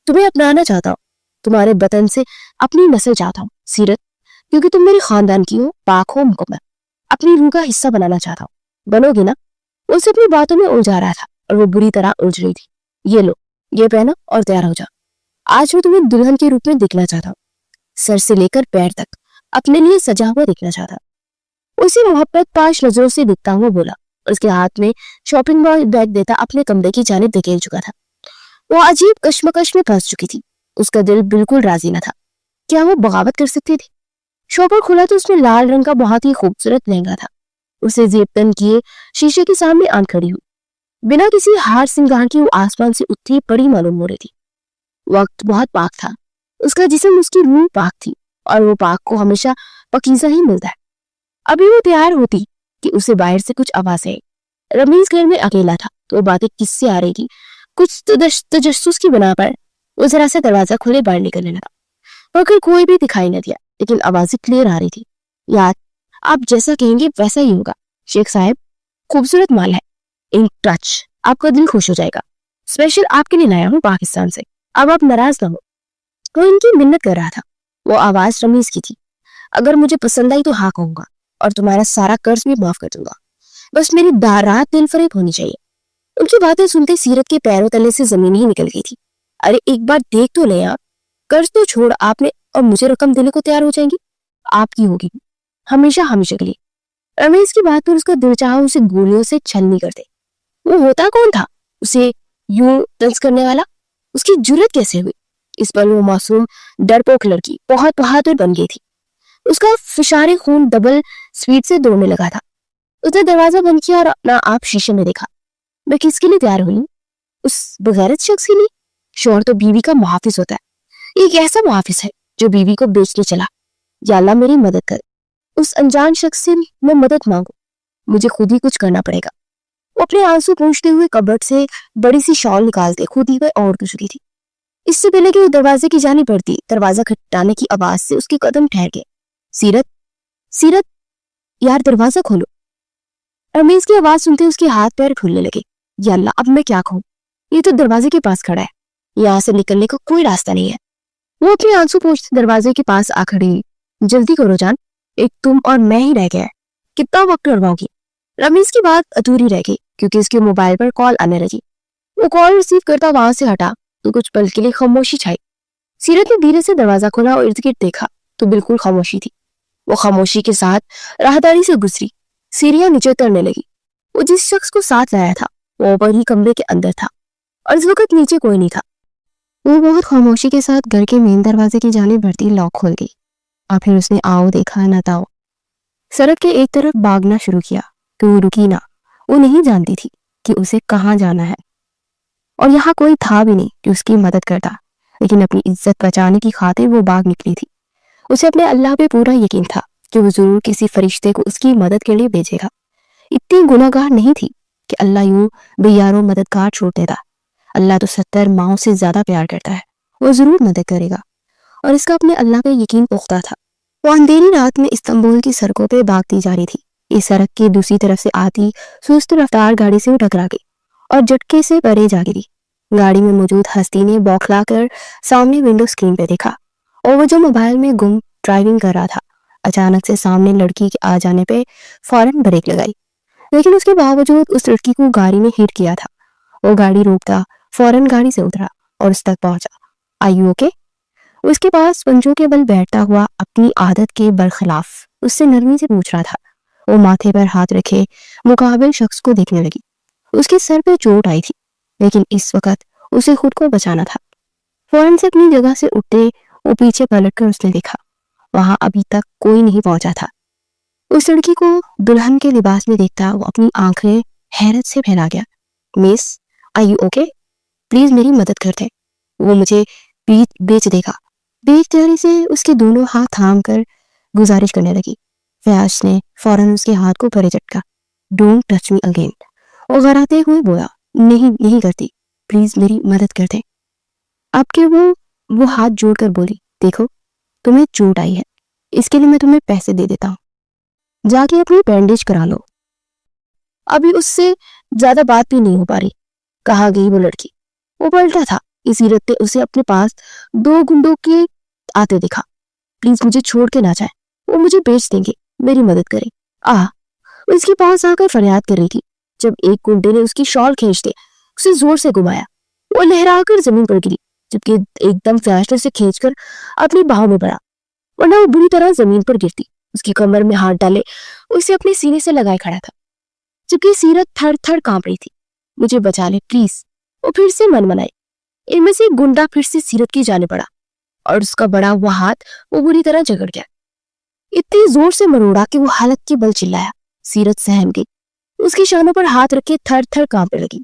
तुम्हें अपनाना चाहता हूँ, तुम्हारे बदन से अपनी नस्ल चाहता हूँ सीरत, क्योंकि तुम मेरे खानदान की हो, पाक हो, मुकम्मल, अपनी रूह का हिस्सा बनाना चाहता हूँ। बनोगी ना? उसे अपनी बातों में उलझा रहा था और वो बुरी तरह उलझ रही थी। ये लो, ये पहनो और तैयार हो जाओ। आज मैं तुम्हें दुल्हन के रूप में दिखना चाहता हूँ, सर से लेकर पैर तक अपने लिए सजा हुआ दिखना चाहता। उसी मोहब्बत पाश नजरों से दिखता हुआ बोला, उसके हाथ में शॉपिंग बैग देता अपने कमरे की जानिब धकेल चुका था। वो अजीब कश्मकश में फंस चुकी थी। उसका दिल बिल्कुल राजी न था। क्या वो बगावत कर सकती थी? शॉपर खुला तो उसमें लाल रंग का बहुत ही खूबसूरत लहंगा था। उसे जेबतन किए शीशे के सामने आन खड़ी हुई, बिना किसी हार सिंगार की वो आसमान से उतरी पड़ी मालूम हो रही थी। वक्त बहुत पाक था, उसका जिस्म, उसकी रूह पाक थी, और वो पाक को हमेशा पकीज़ा ही मिलता है। अभी वो तैयार होती कि उसे बाहर से कुछ आवाज आई। रमीज घर में अकेला था, तो वो बातें किससे आ रही थी? कुछ तजस्सुस की बना पर वो जरा सा दरवाजा खुले बाहर निकलने लगा, मगर कोई भी दिखाई न दिया, लेकिन आवाजें क्लियर आ रही थी। यार, आप जैसा कहेंगे वैसा ही होगा शेख साहब, खूबसूरत माल है, इन टच, आपका दिल खुश हो जाएगा। स्पेशल आपके लिए लाया हूँ पाकिस्तान से, अब आप नाराज ना हो। वो इनकी मिन्नत कर रहा था। वो आवाज रमीज की थी। अगर मुझे पसंद आई तो हाँ कहूंगा, और तुम्हारा सारा कर्ज भी माफ कर दूंगा, बस मेरी रात दिल फरेब होनी चाहिए। उनकी बातें सुनते सीरत के पैरों तले से जमीन ही निकल गई थी। अरे एक बार देख तो ले यार, कर्ज तो छोड़ आपने, और मुझे रकम देने को तैयार हो जाएंगी? आपकी होगी हमेशा हमेशा के लिए। रमेश की बात पर उसका दिल चाहा उसे गोलियों से छलनी कर दे। वो होता कौन था उसे यूं तंज करने वाला? उसकी जुर्रत कैसे हुई? इस पर वो मासूम डरपोक लड़की बहुत बहादुर बन गई थी। उसका फिशारे खून डबल स्पीड से दौड़ने लगा था। उसने दरवाजा बंद किया और अपना आप शीशे में देखा। मैं किसके लिए तैयार हुई? उस बगैरत शख्स के लिए। शौहर तो बीवी का मुहाफिज होता है, एक ऐसा मुहाफिज है जो बीवी को बेचने चला। या अल्लाह मेरी मदद कर, उस अनजान शख्स से मैं मदद मांगू, मुझे खुद ही कुछ करना पड़ेगा। वो अपने आंसू पूंछते हुए कबर्ड से बड़ी सी शॉल निकालते खुद ही वह और चुकी थी। इससे पहले कि वो दरवाजे की जानी पड़ती, दरवाजा खटखटाने की आवाज से उसके कदम ठहर गए। सीरत, सीरत, यार दरवाजा खोलो। रमीज की आवाज सुनते उसके हाथ पैर खुलने लगे। या अल्लाह, अब मैं क्या कहूँ? ये तो दरवाजे के पास खड़ा है, यहाँ से निकलने का कोई रास्ता नहीं है। वो अपने आंसू पोंछते दरवाजे के पास आ खड़ी। जल्दी करो जान, एक तुम और मैं ही रह गया है, कितना वक्त लड़वाओगी? रमीज की बात अधूरी रह गई क्योंकि उसके मोबाइल पर कॉल आने लगी। वो कॉल रिसीव करता वहां से हटा तो कुछ पल के लिए खामोशी छाई। सीरत ने धीरे से दरवाजा खोला और इर्द गिर्द देखा तो बिल्कुल खामोशी थी। वो खामोशी के साथ राहदारी से गुजरी, सीढ़ियां नीचे उतरने लगी। वो जिस शख्स को साथ लाया था वो ऊपर ही कमरे के अंदर था और इस वक्त नीचे कोई नहीं था। वो बहुत खामोशी के साथ घर के मेन दरवाजे की जानिब बढ़ती लॉक खोल गई और फिर उसने आओ देखा न ताओ सड़क के एक तरफ भागना शुरू किया कि वो रुकी ना। वो नहीं जानती थी कि उसे कहाँ जाना है और यहाँ कोई था भी नहीं कि उसकी मदद करता, लेकिन अपनी इज्जत बचाने की खातिर वो भाग निकली थी। उसे अपने अल्लाह पे पूरा यकीन था कि वो जरूर किसी फरिश्ते को उसकी मदद के लिए भेजेगा। इतनी गुनाहगार नहीं थी कि अल्लाह यूं बेयारो मददगार छोड़ देता। अल्लाह तो 70 माओं से ज्यादा प्यार करता है, वो जरूर मदद करेगा और इसका अपने अल्लाह पे यकीन पुख्ता था। वो अंधेरी रात में इस्तांबुल की सड़कों पे भागती जा रही थी। इस सड़क की दूसरी तरफ से आती सुस्त रफ्तार गाड़ी से टकरा गई और झटके से परे जा गिरी। गाड़ी में मौजूद हस्ती ने बौखला कर सामने विंडो स्क्रीन पे देखा और वो जो मोबाइल में गुम ड्राइविंग कर रहा था अचानक से सामने लड़की के आ जाने पे फौरन ब्रेक लगाई, लेकिन उसके बावजूद उस लड़की को गाड़ी ने हिट किया था। वो गाड़ी रोकता फौरन गाड़ी से उतरा और उस तक पहुंचा। आई यू ओके? उसके पास पंजों के बल बैठता हुआ अपनी आदत के बरखिलाफ उससे नरमी से पूछ रहा था। वो माथे पर हाथ रखे मुकाबिल शख्स को देखने लगी। उसके सर पे चोट आई थी, लेकिन इस वक्त उसे खुद को बचाना था। फौरन से अपनी जगह से उठते वो पीछे पलटकर उसने देखा, वहां अभी तक कोई नहीं पहुंचा था। उस लड़की को दुल्हन के लिबास में देखता वो अपनी आंखें हैरत से फैला गया। Miss, are you okay? Please मेरी मदद कर दे, वो मुझे बेच देगा। बेख्तियारी से उसके दोनों हाथ थाम कर गुजारिश करने लगी। फयाज ने फौरन उसके हाथ को परे झटका। डोंट टच मी अगेन, वो घबराते हुए बोला। नहीं करती, प्लीज मेरी मदद कर दे। आपके वो हाथ जोड़कर बोली, देखो तुम्हें चोट आई है, इसके लिए मैं तुम्हें पैसे दे देता हूँ, जाके अपनी बैंडेज करा लो। अभी उससे ज्यादा बात भी नहीं हो पा रही। कहाँ गई वो लड़की? वो पलटा था। इसी सीरत ने उसे अपने पास 2 गुंडों के आते देखा। प्लीज मुझे छोड़ के ना जाए, वो मुझे बेच देंगे, मेरी मदद करें। वो इसके पास आकर फरियाद कर रही थी जब एक गुंडे ने उसकी शॉल खींचते उसे जोर से घुमाया। वो लहराकर जमीन पर गिरी, जबकि एकदम फैसले से खींचकर अपनी बाहों में पड़ा, वरना वो बुरी तरह जमीन पर गिरती। उसकी कमर में हाथ डाले उसे अपने सीने से लगाए खड़ा था, जबकि सीरत थर थर कांप रही थी। मुझे बचा ले प्लीज, वो फिर से मन मनाई। इनमें से एक गुंडा फिर से सीरत की जाने पड़ा और उसका बड़ा हुआ हाथ वो बुरी तरह जकड़ गया। इतनी जोर से मरोड़ा कि वो हालत के बल चिल्लाया। सीरत सहम गई, उसकी शानों पर हाथ रखे थर थर कांपने लगी।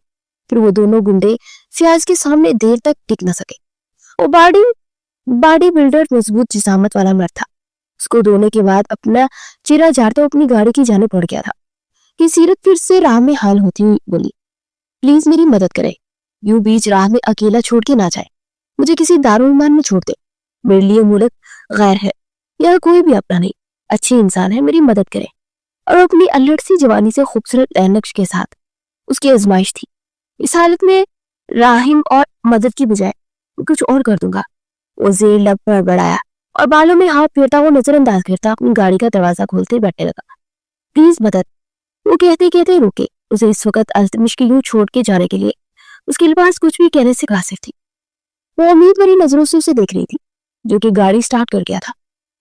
फिर वो दोनों गुंडे फयाज के सामने देर तक टिक न सके। वो बॉडी बिल्डर मजबूत जिसामत वाला मर्द था। उसको धोने के बाद अपना चेहरा झाड़ता अपनी गाड़ी की जाने पड़ गया था कि सीरत फिर से राह में हाल होती हुई बोली, प्लीज मेरी मदद करे, यूं बीच राह में अकेला छोड़ के ना जाए, मुझे किसी दारुलमान में छोड़ दे। मेरे लिए मुल्क गैर है, यह कोई भी अपना नहीं, अच्छे इंसान है, मेरी मदद करे। और अपनी अल्लड़ सी जवानी से खूबसूरत नक्श के साथ उसकी आजमाइश थी। इस हालत में राहिम और मदद की बजाय कुछ और कर दूंगा। वो जेर लब पर बढ़ाया और बालों में हाथ फेरता वो नजरअंदाज करता अपनी गाड़ी का दरवाजा खोलते बैठने लगा। प्लीज मदद, वो कहते कहते रुके। उसे इस वक्त अल्तमिश के यूं छोड़ के जाने के लिए उसके पास कुछ भी कहने से कासिर थी। वो उम्मीद भरी नजरों से उसे देख रही थी, जो कि गाड़ी स्टार्ट कर गया था।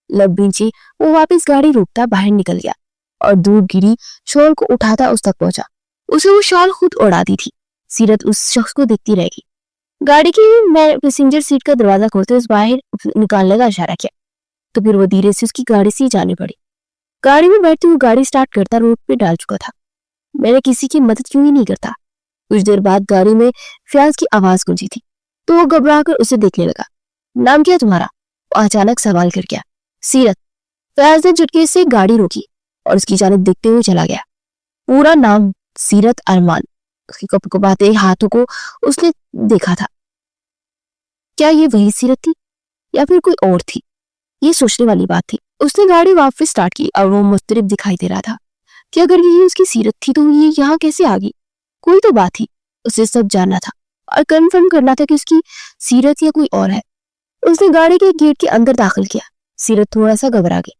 लब बींची वो वापस गाड़ी रोकता बाहर निकल गया और दूर गिरी शॉल को उठाता उस तक पहुंचा। उसे वो शॉल खुद उड़ाती थी। सीरत उस शख्स को देखती रह गई। गाड़ी की मैं पैसेंजर सीट का दरवाजा खोलते उस बाहर निकालने का इशारा किया, तो फिर वो धीरे से उसकी गाड़ी से जाने पड़ी। गाड़ी में बैठते हुए गाड़ी स्टार्ट करता रोड पे डाल चुका था। मैंने किसी की मदद क्यों ही नहीं करता। कुछ देर बाद गाड़ी में फयाज की आवाज गूंजी थी, तो वो घबरा कर उसे देखने लगा। नाम क्या तुम्हारा? वो अचानक सवाल कर गया। सीरत। फयाज ने झटके से गाड़ी रोकी और उसकी जानिब देखते हुए चला गया। पूरा नाम सीरत अरमान। उसकी कपकपाते हाथों को उसने देखा था। क्या ये वही सीरत थी या फिर कोई और थी? ये सोचने वाली बात थी। उसने गाड़ी वापस स्टार्ट की और वो मुस्तरिब दिखाई दे रहा था कि अगर ये उसकी सीरत थी तो ये यहाँ कैसे आ गई। कोई तो बात थी, उसे सब जानना था और कंफर्म करना था कि उसकी सीरत या कोई और है। उसने गाड़ी के गेट के अंदर दाखिल किया। सीरत थोड़ा सा घबरा गई।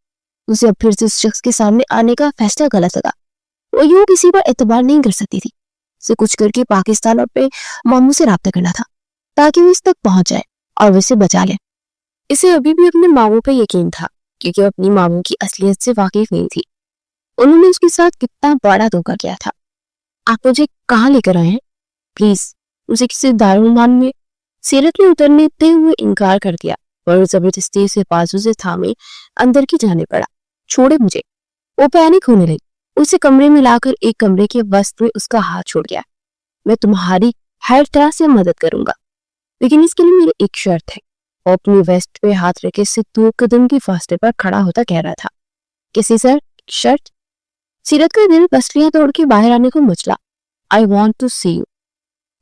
उसे अब फिर से उस शख्स के सामने आने का फैसला गलत लगा। वो यूं किसी पर एतबार नहीं कर सकती थी। उसे कुछ करके पाकिस्तान और अपने मामू से राब्ता करना था ताकि वो इस तक पहुंच जाए और वो इसे बचा ले। इसे अभी भी अपने मामू पे यकीन था क्योंकि वो अपनी मामू की असलियत से वाकिफ नहीं थी। उन्होंने उसके साथ कितना बड़ा धोखा किया था। आप मुझे कहाँ लेकर आए हैं? प्लीज मुझे किसी दारुमान में। सीरत ने उतरने हुए इनकार कर दिया और जबरदस्ती से बाजू से थामे अंदर की जाने पड़ा। छोड़े मुझे। वो पैनिक होने लगी। उसे कमरे में लाकर एक कमरे के वस्त में उसका हाथ छोड़ गया। मैं तुम्हारी हर तरह से मदद करूंगा, लेकिन इसके लिए मेरी एक शर्त है। वो अपनी वेस्ट पे हाथ रखे से 2 कदम की फासले पर खड़ा होता कह रहा था। किसी सर शर्त? सीरत का दिल पसलियां तोड़ के बाहर आने को मचला। I want to see you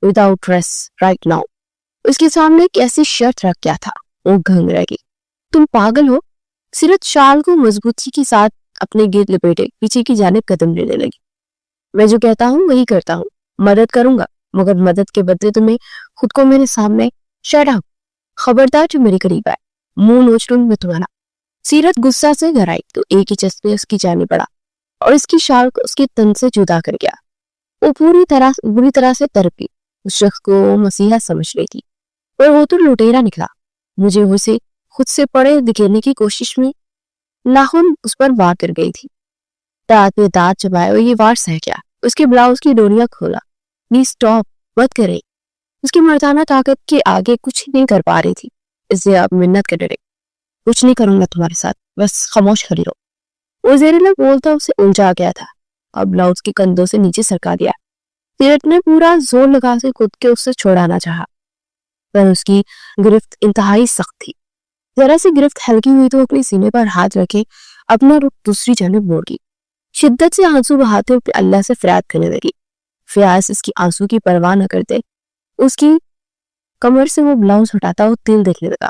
without dress right now. उसके सामने एक ऐसी शर्त रख गया था। वो घंग रह गई। तुम पागल हो? सीरत शाल को मजबूती के साथ अपने गिर्द लपेटे पीछे की जानिब कदम लेने लगी। मैं जो कहता हूँ वही करता हूँ। मदद करूंगा, मगर मदद के बदले तुम्हें खुद को मेरे सामने शट अप। खबरदार जो मेरे करीब आए, मुंह नोच लूंगी मैं तुम्हारा। सीरत गुस्सा से घर आई तो एक ही चस्पे उसकी जाने पड़ा और इसकी शाल को उसके तन से जुदा कर गया। वो बुरी तरह से तड़पी। उस शख्स को मसीहा समझ रही थी, पर वो तो लुटेरा निकला। मुझे उसे खुद से पड़े दिखेने की कोशिश में नाखून उस पर वार कर गई थी। दांत में दांत चबाए और ये वार सह गया। उसके ब्लाउज की डोरियां खोला। प्लीज स्टॉप, मत करे। उसकी मर्दाना ताकत के आगे कुछ नहीं कर पा रही थी, इसलिए अब मिन्नत कर डरे। कुछ नहीं करूंगा तुम्हारे साथ, बस खामोश खड़ी रहो। वो ज़ेरे लब बोलता उसे उलझा गया था और ब्लाउज के कंधों से नीचे सरका दिया। सीरत ने पूरा जोर लगा से खुद के उससे छुड़ाना चाहा, पर उसकी गिरफ्त इंतहाई सख्त थी। जरा सी गिरफ्त हल्की हुई तो अपने सीने पर हाथ रखे अपना रुख दूसरी जानब मोड़ गई। शिद्दत से आंसू बहाते हुए अल्लाह से फरियाद करने लगी। फयाज इसकी आंसू की परवाह न करते उसकी कमर से वो ब्लाउज हटाता हुआ तिल देखने लगा,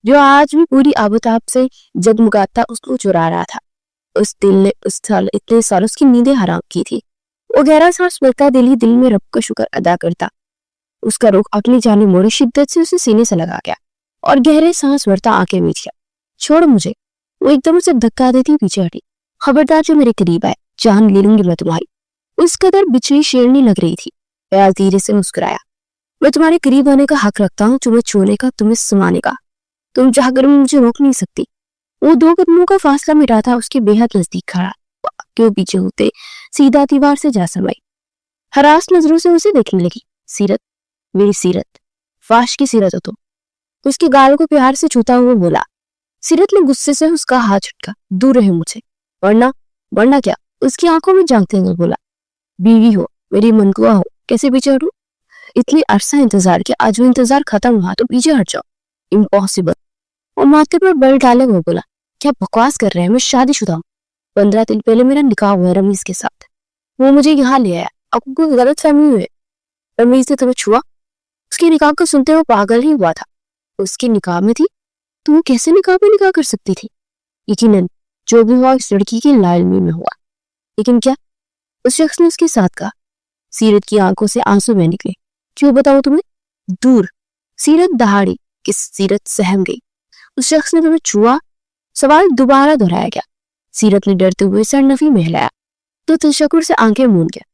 जो आज भी पूरी आबोताब से जगमगाता उसको चुरा रहा था। उस तिल ने इतने साल उसकी नींदें हराम की थी। वो गहरा सांस लेता दिल में रब का शुक्र अदा करता। उसका रुख अपनी जानी मोड़े शिद्दत से उसे सीने से लगा गया और गहरे सांस भरता आंखें मीच गया। छोड़ मुझे। वो एकदम उसे धक्का देती पीछे हटी। खबरदार जो मेरे करीब आए, जान ले लूंगी मैं तुम्हारी। उस कदर बिछड़ी शेरनी लग रही थी। फयाज धीरे से मुस्कुराया। मैं तुम्हारे करीब आने का हक रखता हूँ, तुम्हें छूने का, तुम्हें सुनाने का। तुम चाहकर मुझे रोक नहीं सकती। वो 2 कदमों का फासला मिटाता उसके बेहद नजदीक खड़ा, क्यों पीछे होते सीधा दीवार से जा समाई। हरास नजरों से उसे देखने लगी। सीरत, मेरी सीरत, फाश की सीरत हो तुम। उसके गाल को प्यार से छूता हुआ बोला। सीरत ने गुस्से से उसका हाथ झटका। दूर रहे मुझे, वरना क्या? उसकी आंखों में झांकते हुए बोला। बीवी हो, मेरी मनकुआ हो, कैसे पीछे हटूं? इतनी अरसा इंतजार किया, आज वो इंतजार खत्म हुआ तो पीछे हट जाओ? इम्पॉसिबल। और माथे पर बल डाले हुए बोला, क्या बकवास कर रहे हैं? मैं शादीशुदा हूँ। 15 दिन पहले मेरा निकाह हुआ है रमीज के साथ। वो मुझे यहाँ ले आया। अब कोई गलत फहमी हुई है? रमीज ने तुम्हें छुआ? उसके निकाह को सुनते हुए पागल ही हुआ था। उसके निकाह में थी तो वो कैसे निकाह पे निकाह कर सकती थी? यकीनन जो भी हुआ इस लड़की की लालमी में हुआ। लेकिन क्या? उस शख्स ने उसके साथ कहा। सीरत की आंखों से आंसू बह निकले। क्यों बताओ तुम्हें? दूर। सीरत दहाड़ी कि सीरत सहम गई। उस शख्स ने तुम्हें छुआ? सवाल दोबारा दोहराया गया। सीरत ने डरते हुए सरनफी में हिलाया तो तशक्कुर से आंखें मूंद गया।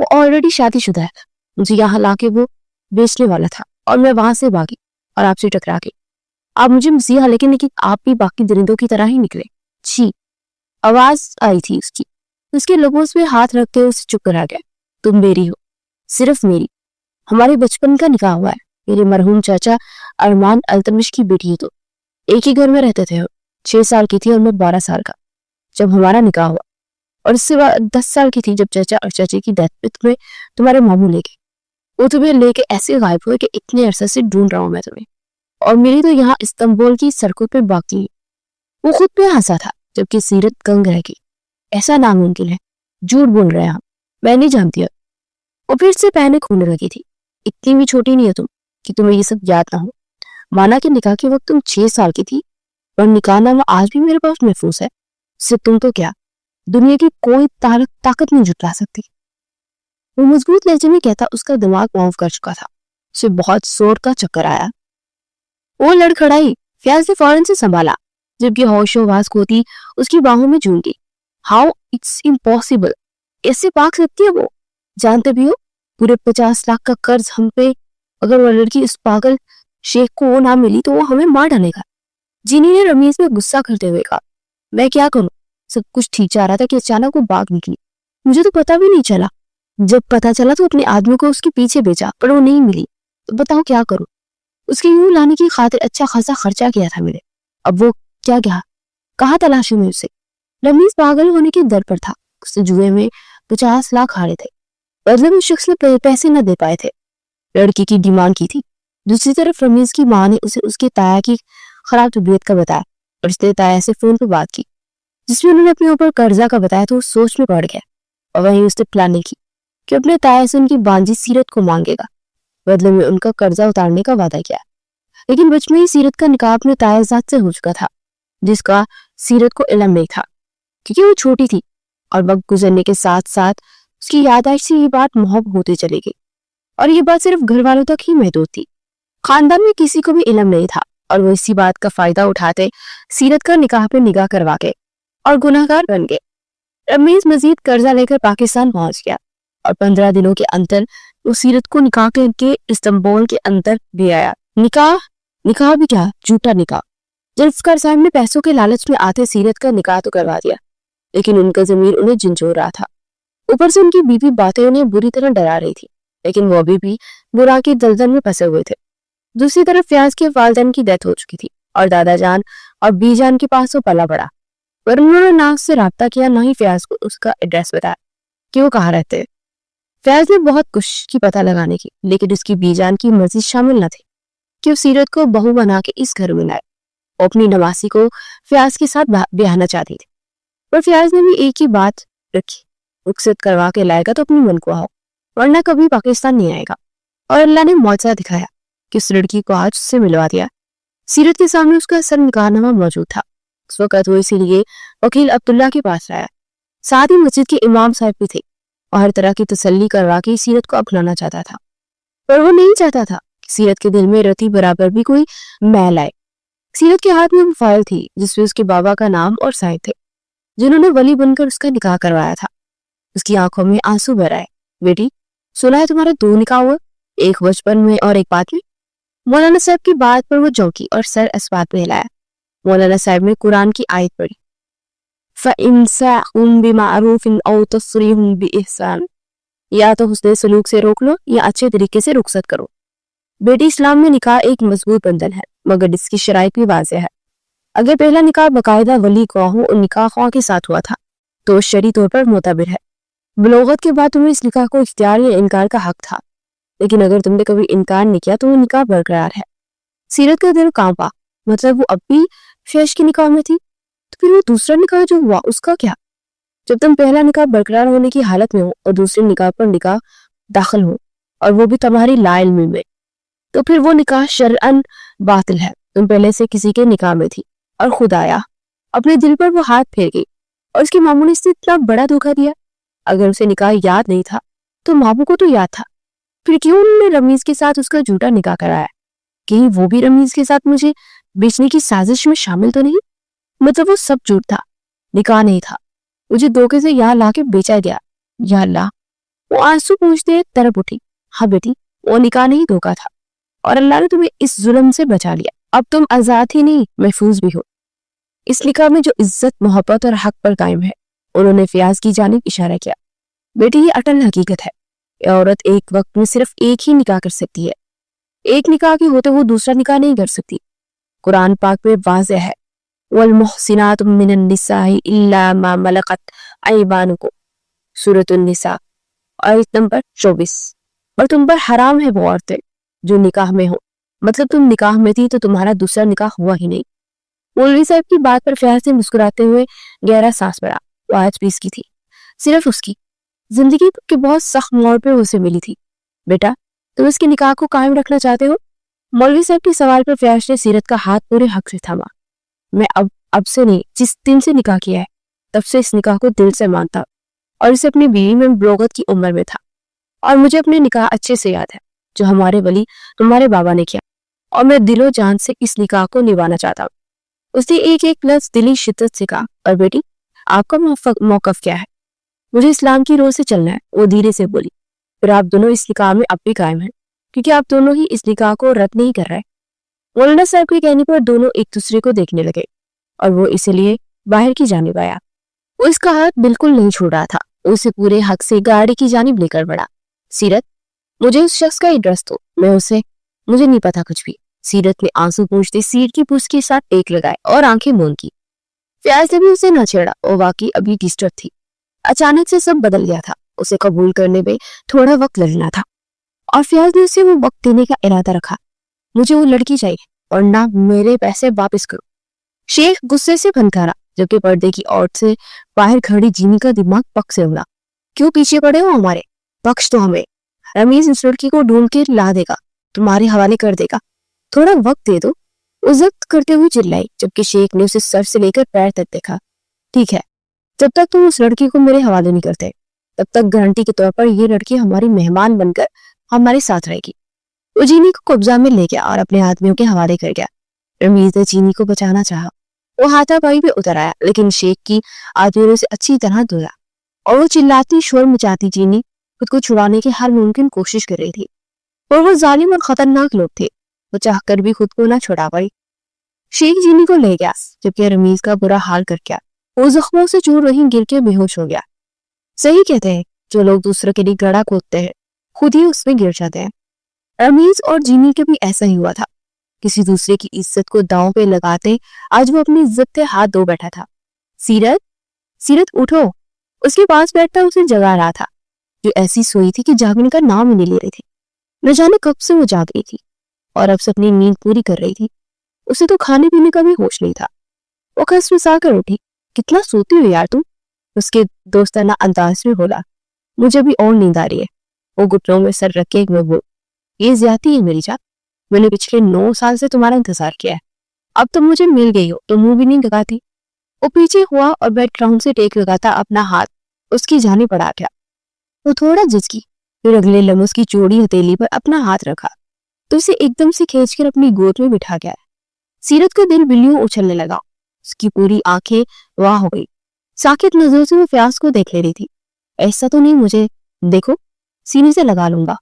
वो ऑलरेडी शादीशुदा है। मुझे यहाँ लाके वो बेचने वाला था और मैं वहां से भागी और आपसे टकरा गई। आप मुझे मसीहा, लेकिन आप भी बाकी दरिंदों की तरह ही निकले। छी। आवाज आई थी उसकी। उसके लबों पे हाथ रखते हुए उसे चुप करा गया। तुम मेरी हो, सिर्फ मेरी। हमारे बचपन का निकाह हुआ है। मेरे मरहूम चाचा अरमान अल्तमिश की बेटी है। तो एक ही घर में रहते थे। 6 साल की थी और मैं 12 साल का जब हमारा निकाह हुआ, और इससे 10 साल की थी जब चाचा और चाची की डेथ पे तुम्हारे मामू ले गए। वो तुम्हें लेके ऐसे गायब हुए कि इतने अरसे से ढूंढ रहा हूं मैं तुम्हें, और मेरी तो यहाँ इस्तांबुल की सड़कों पे बाकी है। वो खुद पे हंसा था जबकि सीरत दंग रह गई। ऐसा नामुमकिन है, झूठ बोल रहे हैं आप, मैं नहीं जानती। और फिर से पैनिक होने लगी थी। इतनी भी छोटी नहीं है तुम कि तुम्हें ये सब याद ना हो। माना कि निकाह के वक्त तुम 6 साल की थी, पर निकाहनामा आज भी मेरे पास महफूज है। सिर्फ तुम तो क्या, दुनिया की कोई ताकत नहीं जुटा सकती। वो मजबूत लहजे में कहता उसका दिमाग माफ कर चुका था। उसे बहुत जोर का चक्कर आया। वो लड़खड़ाई। फयाज ने फौरन से संभाला जबकि होशो-हवास खोती उसकी बाहों में झूम गई। How it's impossible. ऐसे भाग सकती है वो? जानते भी हो पूरे 50 लाख का कर्ज हम पे, अगर वो लड़की इस पागल शेख को ना मिली तो वो हमें मार डालेगा। जीनी ने रमीज में गुस्सा करते हुए कहा, मैं क्या करूं, सब कुछ ठीक जा रहा था कि अचानक वो भाग निकली। मुझे तो पता भी नहीं चला, जब पता चला तो अपने आदमी को उसके पीछे भेजा पर वो नहीं मिली, तो बताओ क्या करूं। उसके यूं लाने की खातिर अच्छा खासा खर्चा किया था मैंने, अब वो क्या गया, कहाँ तलाशूं मैं उसे। रमीज पागल होने के दर पर था, उससे जुए में 50 लाख हारे थे, बदले में शख्स ने पैसे न दे पाए थे, लड़की की डिमांड की थी। दूसरी तरफ रमीज की माँ ने उसे उसके ताया की खराब तबीयत का बताया और उसने ताया से फोन पर बात की, जिसमें उन्होंने अपने ऊपर कर्जा का बताया तो सोच में पड़ गया और वहीं उसने प्लानिंग की कि अपने ताया से उनकी बांजी सीरत को मांगेगा, बदले में उनका कर्जा उतारने का वादा किया। लेकिन बचपन में ही सीरत का निकाह अपने तायाजाद से हो चुका था, जिसका सीरत को इल्म नहीं था क्योंकि वो छोटी थी, और वक्त गुजरने के साथ साथ उसकी याददाश्त से ये बात मुहब होती चली गई और ये बात सिर्फ घर वालों तक ही महदूद थी। खानदान में किसी को भी इल्म नहीं था और वो इसी बात का फायदा उठाते सीरत का निकाह पे निगाह करवा के और गुनाहगार बन गए। रमीज मजीद कर्जा लेकर पाकिस्तान पहुंच गया और 15 दिनों के अंतर वो सीरत को निकाह करके इस्तांबुल के अंदर भी आया। निकाह भी क्या, झूठा निकाह। जुल्फकार साहब ने पैसों के लालच में आते सीरत का निकाह तो करवा दिया, लेकिन उनका ज़मीर उन्हें झंझोर रहा था। ऊपर से उनकी बीवी बातें उन्हें बुरी तरह डरा रही थी, लेकिन वो अभी भी बुरा की दलदल में फंसे हुए थे। दूसरी तरफ फयाज के वालिदैन की डेथ हो चुकी थी और दादा जान और बी जान के पास वो पला पड़ा, पर उन्होंने ना उससे राब्ता किया, ना ही फयाज को उसका एड्रेस बताया कि वो कहाँ रहते हैं। फयाज ने बहुत कोशिश की पता लगाने की, लेकिन उसकी बी जान की मर्जी शामिल न थी कि वो सीरत को बहू बना के इस घर में लाए। वो अपनी नवासी को फयाज के साथ ब्याहना चाहती थी, पर फयाज ने भी एक ही बात रखी, रुखसत करवा के लाएगा तो अपनी मन को आओ, वरना कभी पाकिस्तान नहीं आएगा। और अल्लाह ने मौजज़ा दिखाया कि उस लड़की को आज उससे मिलवा दिया। सीरत के सामने उसका असल निकाहनामा मौजूद था। उस वक्त वो इसीलिए वकील अब्दुल्ला के पास आया, साथ ही मस्जिद के इमाम साहब भी थे और हर तरह की तसल्ली करवा के सीरत को अपनाना चाहता था, पर वो नहीं चाहता था कि सीरत के दिल में रती बराबर भी कोई मैल आए। सीरत के हाथ में वो फाइल थी जिसमें उसके बाबा का नाम और साइन थे, जिन्होंने वली बनकर उसका निकाह करवाया था। उसकी आंखों में आंसू भर आए। बेटी, सुना है तुम्हारे 2 निकाह हुए, एक बचपन में और एक बाद में। मौलाना साहब की बात पर वो चौंकी और सर अस्बात में हिलाया। मौलाना साहब ने कुरान की आयत पढ़ी, फ़इम्साकुम बिमारूफिन औ तस्रीहुम बिइहसान, या तो हुस्ने सलूक से रोक लो या अच्छे तरीके से रुखसत करो। बेटी, इस्लाम में निकाह एक मजबूत बंधन है, मगर इसकी शराइत भी वाज़ेह है। अगर पहला निकाह बाकायदा वली ख्वाहों और निकाह ख्वाह के साथ हुआ था तो शरई तौर पर मोतबर है। बलोगत के बाद तुम्हें इस निकाह को इख्तियार या इनकार का हक था, लेकिन अगर तुमने कभी इनकार नहीं किया तो वो निकाह बरकरार है। सीरत का दिल कांपा, मतलब वो अब भी फैश के निकाह में थी, तो फिर वो दूसरा निकाह जो हुआ उसका क्या? जब तुम पहला निकाह बरकरार होने की हालत में हो और दूसरे निकाह पर निकाह दाखिल हो और वो भी तुम्हारी लाइल्मी में, तो फिर वो निकाह शरअन बातिल है। तुम पहले से किसी के निकाह में थी और खुद आया, अपने दिल पर वो हाथ फेर गई और उसकी मामू ने इससे इतना बड़ा धोखा दिया। अगर उसे निकाह याद नहीं था तो मामू को तो याद था, फिर क्यों उन्होंने रमीज के साथ उसका झूठा निकाह कराया? कहीं वो भी रमीज के साथ मुझे बेचने की साजिश में शामिल तो नहीं? मतलब वो सब झूठ था, निकाह नहीं था, मुझे धोखे से यहाँ लाके बेचा गया। या अल्लाह, वो आंसू पूछते तरफ उठी। हाँ बेटी, वो निकाह नहीं, धोखा था, और अल्लाह ने तुम्हें इस जुल्म से बचा लिया। अब तुम आजाद ही नहीं, महफूज भी हो। इस निकाह में जो इज्जत, मोहब्बत और हक पर कायम है। उन्होंने फयाज की जानिब इशारा किया। बेटी, ये अटल हकीकत है, ये औरत एक वक्त में सिर्फ एक ही निकाह कर सकती है। एक निकाह के होते वो दूसरा निकाह नहीं कर सकती। कुरान पाक में वाज़ेह है, वल मुहसिनातु मिनन निसाई इल्ला मा मलकत अयमानुकुम, सूरह निसा आयत नंबर 24। और तुम पर हराम है वो औरतें जो निकाह में हो, मतलब तुम निकाह में थी तो तुम्हारा दूसरा निकाह हुआ ही नहीं। मौलवी साहब की बात पर फयाज से मुस्कुराते हुए गहरा सांस भरा। वो आज भी इसकी थी, सिर्फ उसकी। जिंदगी के बहुत सख्त मोड़ पे उसे मिली थी। बेटा, तुम इसके निकाह को कायम रखना चाहते हो? मौलवी साहब के सवाल पर फयाज ने सीरत का हाथ पूरे हक से थामा। मैं अब से नहीं, जिस दिन से निकाह किया है तब से इस निकाह को दिल से मानता और इसे अपनी बीवी में बलोगत की उम्र में था, और मुझे अपने निकाह अच्छे से याद है जो हमारे वली तुम्हारे बाबा ने किया, और मैं दिलो जान से इस निकाह को निभाना चाहता हूँ। उसने एक लफ्ज दिली शिद्दत से कहा। और बेटी, आपका मौकफ क्या है? मुझे इस्लाम की रोज से चलना है, वो धीरे से बोली। फिर आप दोनों इस निकाह में अब भी कायम हैं, क्योंकि आप दोनों ही इस निकाह को रद्द नहीं कर रहे। मौलाना साहब के कहने पर दोनों एक दूसरे को देखने लगे और वो इसलिए बाहर की जानिब आया। वो इसका हाथ बिल्कुल नहीं छोड़ रहा था, उसे पूरे हक से गाड़ी की जानिब लेकर बढ़ा। सीरत, मुझे उस शख्स का एड्रेस दो, मुझे नहीं पता कुछ भी। सीरत ने आंसू पूंछते सीट की पूछ के साथ टेक लगाए और आंखें मूंद की। फयाज ने भी उसे न छेड़ा, वो वाकई अभी डिस्टर्ब थी। अचानक से सब बदल गया था, उसे कबूल करने में थोड़ा वक्त लगना था और फयाज ने उसे वो वक्त देने का इरादा रखा। मुझे वो लड़की चाहिए और ना मेरे पैसे वापस करो। शेख गुस्से से फनकारा, जबकि पर्दे की ओर से बाहर खड़ी जीनी का दिमाग पक से उड़ा। क्यों पीछे पड़े हो हमारे? बख्श तो हमें। रमीज इस लड़की को ढूंढ के ला देगा, तुम्हारे हवाले कर देगा, थोड़ा वक्त दे दो, वो जब्त करते हुए चिल्लाई, जबकि शेख ने उसे सर से लेकर पैर तक देखा। ठीक है, जब तक तुम उस लड़की को मेरे हवाले नहीं करते, तब तक गारंटी के तौर पर ये लड़की हमारी मेहमान बनकर हमारे साथ रहेगी। वो जीनी को कब्जा में ले गया और अपने आदमियों के हवाले कर गया। रमीज ने जीनी को बचाना चाहा, वो हाथापाई पे उतर आया, लेकिन शेख की आदमियों ने उसे अच्छी तरह धोया और वो चिल्लाती शोर मचाती जीनी खुद को छुड़ाने की हर मुमकिन कोशिश कर रही थी। और वो जालिम और खतरनाक लोग थे, वो चाहकर भी खुद को ना छुड़ा पाई। शेख जीनी को ले गया, जबकि रमीज का बुरा हाल कर गया। वो जख्मों से चूर वहीं गिर के बेहोश हो गया। सही कहते हैं, जो लोग दूसरे के लिए गड़ा खोदते हैं खुद ही उसमें गिर जाते हैं। रमीज और जीनी के भी ऐसा ही हुआ था। किसी दूसरे की इज्जत को दांव पे लगाते आज वो अपनी इज्जत से हाथ धो बैठा था। सीरत, सीरत उठो। उसके पास बैठता उसे जगा रहा था, जो ऐसी सोई थी कि जागने का नाम ही नहीं ले रही थी। न जाने कब से वो जाग रही थी और अब से अपनी नींद पूरी कर रही थी। उसे तो खाने पीने का भी होश नहीं था। वो खसफसा कर उठी। कितना सोती हो यार तुम? उसके दोस्ताना अंदाज में बोला। मुझे भी और नींद आ रही है। वो घुटनों में सर रख के बोल, ये ज्यादती है मेरी जान, मैंने पिछले 9 साल से तुम्हारा इंतजार किया है, अब तुम मुझे मिल गई हो तो मुंह भी नहीं लगाती। वो पीछे हुआ और बैकग्राउंड से टेक लगाता अपना हाथ उसकी जाने पड़ा गया। वो थोड़ा झिझकी, फिर अगले लम्हे उसकी चौड़ी हथेली पर अपना हाथ रखा तो उसे एकदम से खींचकर अपनी गोद में बिठा गया। सीरत का दिल बिल्लियों उछलने लगा, उसकी पूरी आंखें वाह हो गई। साकित नजरों से वो फयाज को देख ले रही थी। ऐसा तो नहीं, मुझे देखो, सीने से लगा लूंगा।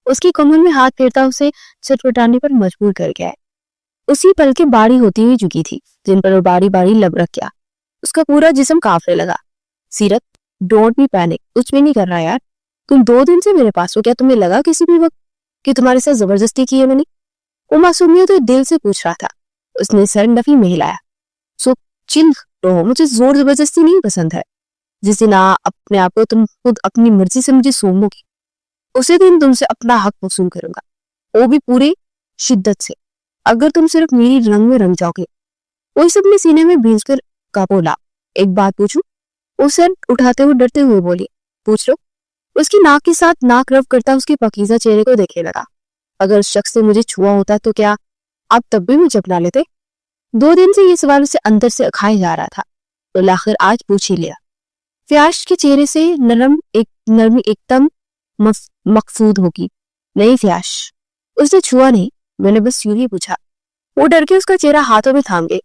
उसकी कमर में हाथ फेरता उसे छटपटाने पर मजबूर कर गया है। उसी पल के बारी होती हुई झुकी थी, जिन पर वो बारी बारी लब रख गया। उसका पूरा जिस्म कांपने लगा। सीरत, डोंट बी पैनिक, कुछ भी नहीं कर रहा यार। तुम 2 दिन से मेरे पास हो, क्या तुम्हें लगा किसी भी वक्त कि तुम्हारे साथ जबरदस्ती की है मैंने? वो मासूमियत तो दिल से पूछ रहा था। उसने सर नफी में हिलाया। सो चिल रहो, मुझे जोर जबरदस्ती नहीं पसंद है। जिस दिन अपने आप को तुम खुद अपनी मर्जी से मुझे सौंपोगी, उसी दिन तुमसे अपना हक वसूल करूंगा, वो भी पूरी शिद्दत से, अगर तुम सिर्फ मेरी रंग में रंग जाओगे। वो सब ने सीने में भींच कर का बोला, एक बात पूछूं? वो सर उठाते हुए डरते हुए बोली, पूछ लो। उसकी नाक के साथ नाक रब करता उसके पकीजा चेहरे को देखने लगा। अगर उस शख्स से मुझे छुआ होता तो क्या आप तब भी मुझे अपना लेते? 2 दिन से ये सवाल उसे अंदर से खाए जा रहा था, तो आखिर आज पूछ ही लिया। फयाज के चेहरे से नरमी एकदम मकसूद होगी। नहीं फयाज, उसने छुआ नहीं, मैंने बस यूं ही पूछा। वो डर के उसका चेहरा हाथों में थाम गए।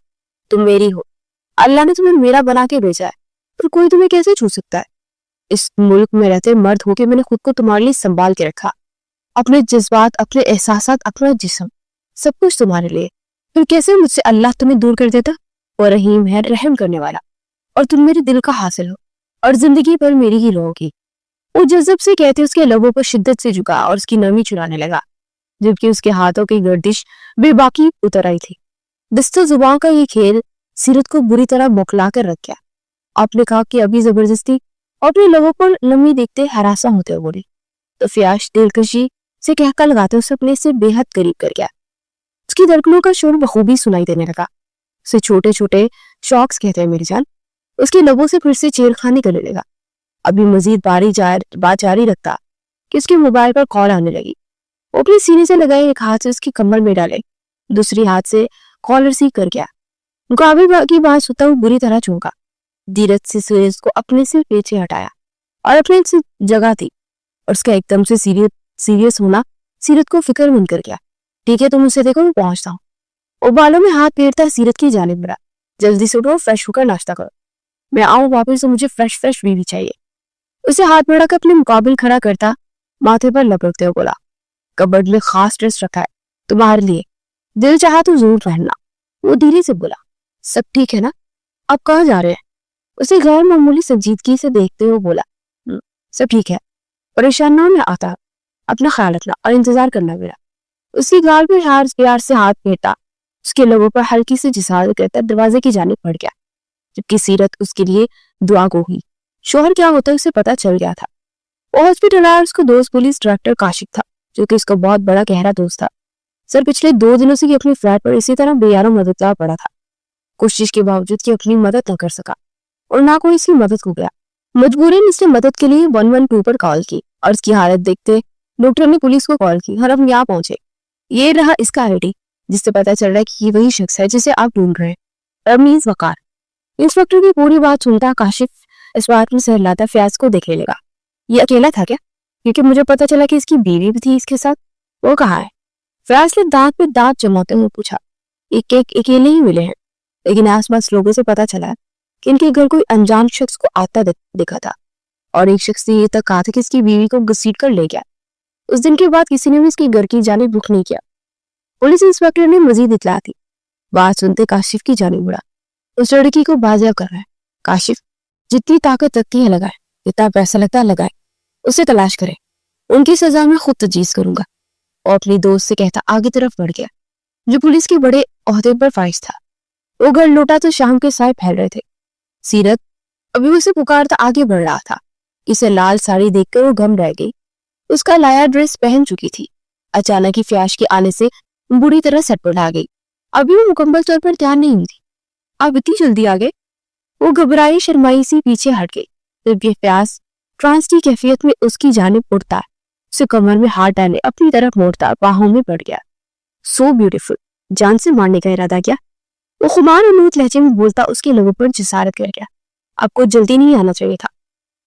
तुम मेरी हो, अल्लाह ने तुम्हें मेरा बना के भेजा है, पर कोई तुम्हें कैसे छू सकता है? इस मुल्क में रहते मर्द होके मैंने खुद को तुम्हारे लिए संभाल के रखा, अपने जज्बात, अपने एहसासात, अपना जिस्म, सब कुछ तुम्हारे लिए। फिर कैसे मुझसे अल्लाह तुम्हें दूर कर देता? वो रहीम है, रहम करने वाला, और तुम मेरे दिल का हासिल हो और जिंदगी पर मेरी ही रहोगी। वो जज्ब से कहते उसके लबों पर शिद्दत से झुका और उसकी नमी चुराने लगा, जबकि उसके हाथों की गर्दिश बेबाकी उतर आई थी। दस्तों जुबान का ये खेल सीरत को बुरी तरह बौखला कर रख गया। आपने कहा कि अभी जबरदस्ती, और अपने लोगों पर लम्बी देखते हरासा होते हुए बोली। तो फयाज दिलकशी से कहका लगाते उसे अपने से बेहद करीब कर गया। उसकी धड़कनों का शोर बखूबी सुनाई देने लगा। उसे छोटे छोटे शॉक्स कहते हैं मेरी जान। उसके लबों से फिर से छेड़खानी करने लगा। अभी मजीद बात जारी रखता कि उसके मोबाइल पर कॉल आने लगी। वो अपने सीने से लगाए एक हाथ से उसकी कमर में डाले, दूसरी हाथ से कॉलर सी कर गया। मुकाबले की बात सुनता हुआ बुरी तरह चौंका। धीरज से सूरज को अपने से पीछे हटाया और अपने से जगह दी, और उसका एकदम से सीरियस होना सीरत को फिक्रमंद कर गया। ठीक है, तुम उसे देखो, मैं पहुंचता हूँ। वो बालों में हाथ फेरता सीरत की जानिब बढ़ा। जल्दी से उठो, फ्रेश होकर नाश्ता करो, मैं आऊं वापस तो मुझे फ्रेश बीवी चाहिए। उसे हाथ बढ़ा कर अपने मुकाबिल खड़ा करता माथे पर लपकते हुए बोला, कबर्ड में खास ड्रेस रखा है तुम्हारे लिए, दिल चाहा तो जरूर पहनना। वो धीरे से बोला, सब ठीक है ना, आप कहाँ जा रहे हैं? उसे गैर मामूली संजीदगी से देखते हुए बोला, सब ठीक है, परेशान ना हो, मैं आता, अपना ख्याल रखना और इंतजार करना मेरा। उसकी गाल पर प्यार से हाथ फेरता, उसके लोगों पर हल्की से जिसारत करता दरवाजे की जानिब बढ़ गया, जबकि सीरत उसके लिए दुआ को हुई। शोहर क्या होता है उसे पता चल गया था। वो हॉस्पिटल आया, उसका दोस्त पुलिस डायरेक्टर काशिफ था, जो कि उसका बहुत बड़ा गहरा दोस्त था। सर पिछले 2 दिनों से अपनी फ्लैट पर इसी तरह बेयारों मददगार पड़ा था, कोशिश के बावजूद कि अपनी मदद न कर सका और ना कोई इसकी मदद को गया। मजबूरन इसने मदद के लिए 112 पर कॉल की और इसकी हालत देखते डॉक्टर ने पुलिस को कॉल की और हम यहाँ पहुंचे। ये रहा इसका आईडी, जिससे पता चल रहा है कि ये वही शख्स है जिसे आप ढूंढ रहे हैं, रमीज वकार। इंस्पेक्टर की पूरी बात सुनता काशिफ इस बात में सहलाता फयाज को देख लेगा। ये अकेला था क्या? क्योंकि मुझे पता चला कि इसकी बीवी भी थी इसके साथ। वो कहाँ है? फयाज ने दांत पे दांत जमाते हुए पूछा। एक अकेले ही मिले हैं, लेकिन आसपास लोगों से पता चला कि इनके घर कोई अनजान शख्स को आता दिखा था और एक शख्स ने ये तक कहा था कि इसकी बीवी को घसीट कर ले गया। उस दिन के बाद किसी ने भी इसके घर की जानिब रुख नहीं किया। पुलिस इंस्पेक्टर ने मजीद इतला दी। बात सुनते काशिफ की जानिब मुड़ा। उस लड़की को बाजियाब कर रहा है। काशिफ, जितनी ताकत लगती है लगाए, जितना पैसा लगता है लगाए, उसे तलाश करे, उनकी सजा में खुद तजवीज़ करूंगा। और अपनी दोस्त से कहता आगे तरफ बढ़ गया, जो पुलिस के बड़े ओहदे पर फाइज था। वो घर लौटा तो शाम के साए फैल रहे थे। सीरत अभी उसे पुकारता आगे बढ़ रहा था। इसे लाल साड़ी देखकर वो गम रह गई। उसका लाया ड्रेस पहन चुकी थी। अचानक ही फयाज के आने से बुरी तरह सटपटा गई। अभी वो मुकम्मल तौर पर तैयार नहीं हुई थी। आप इतनी जल्दी आ गए? वो घबराई शर्माई सी पीछे हट गई। जबकि फयाज ट्रांस की कैफियत में उसकी जानिब उड़ता, उसे कमर में हाथ डाले अपनी तरफ मोड़ता बाहों में पड़ गया। सो ब्यूटीफुल, जान से मारने का इरादा क्या? वो खुमार उन्नूत लहजे में बोलता उसके लोगों पर जिसारत कर गया। आपको जल्दी नहीं आना चाहिए था।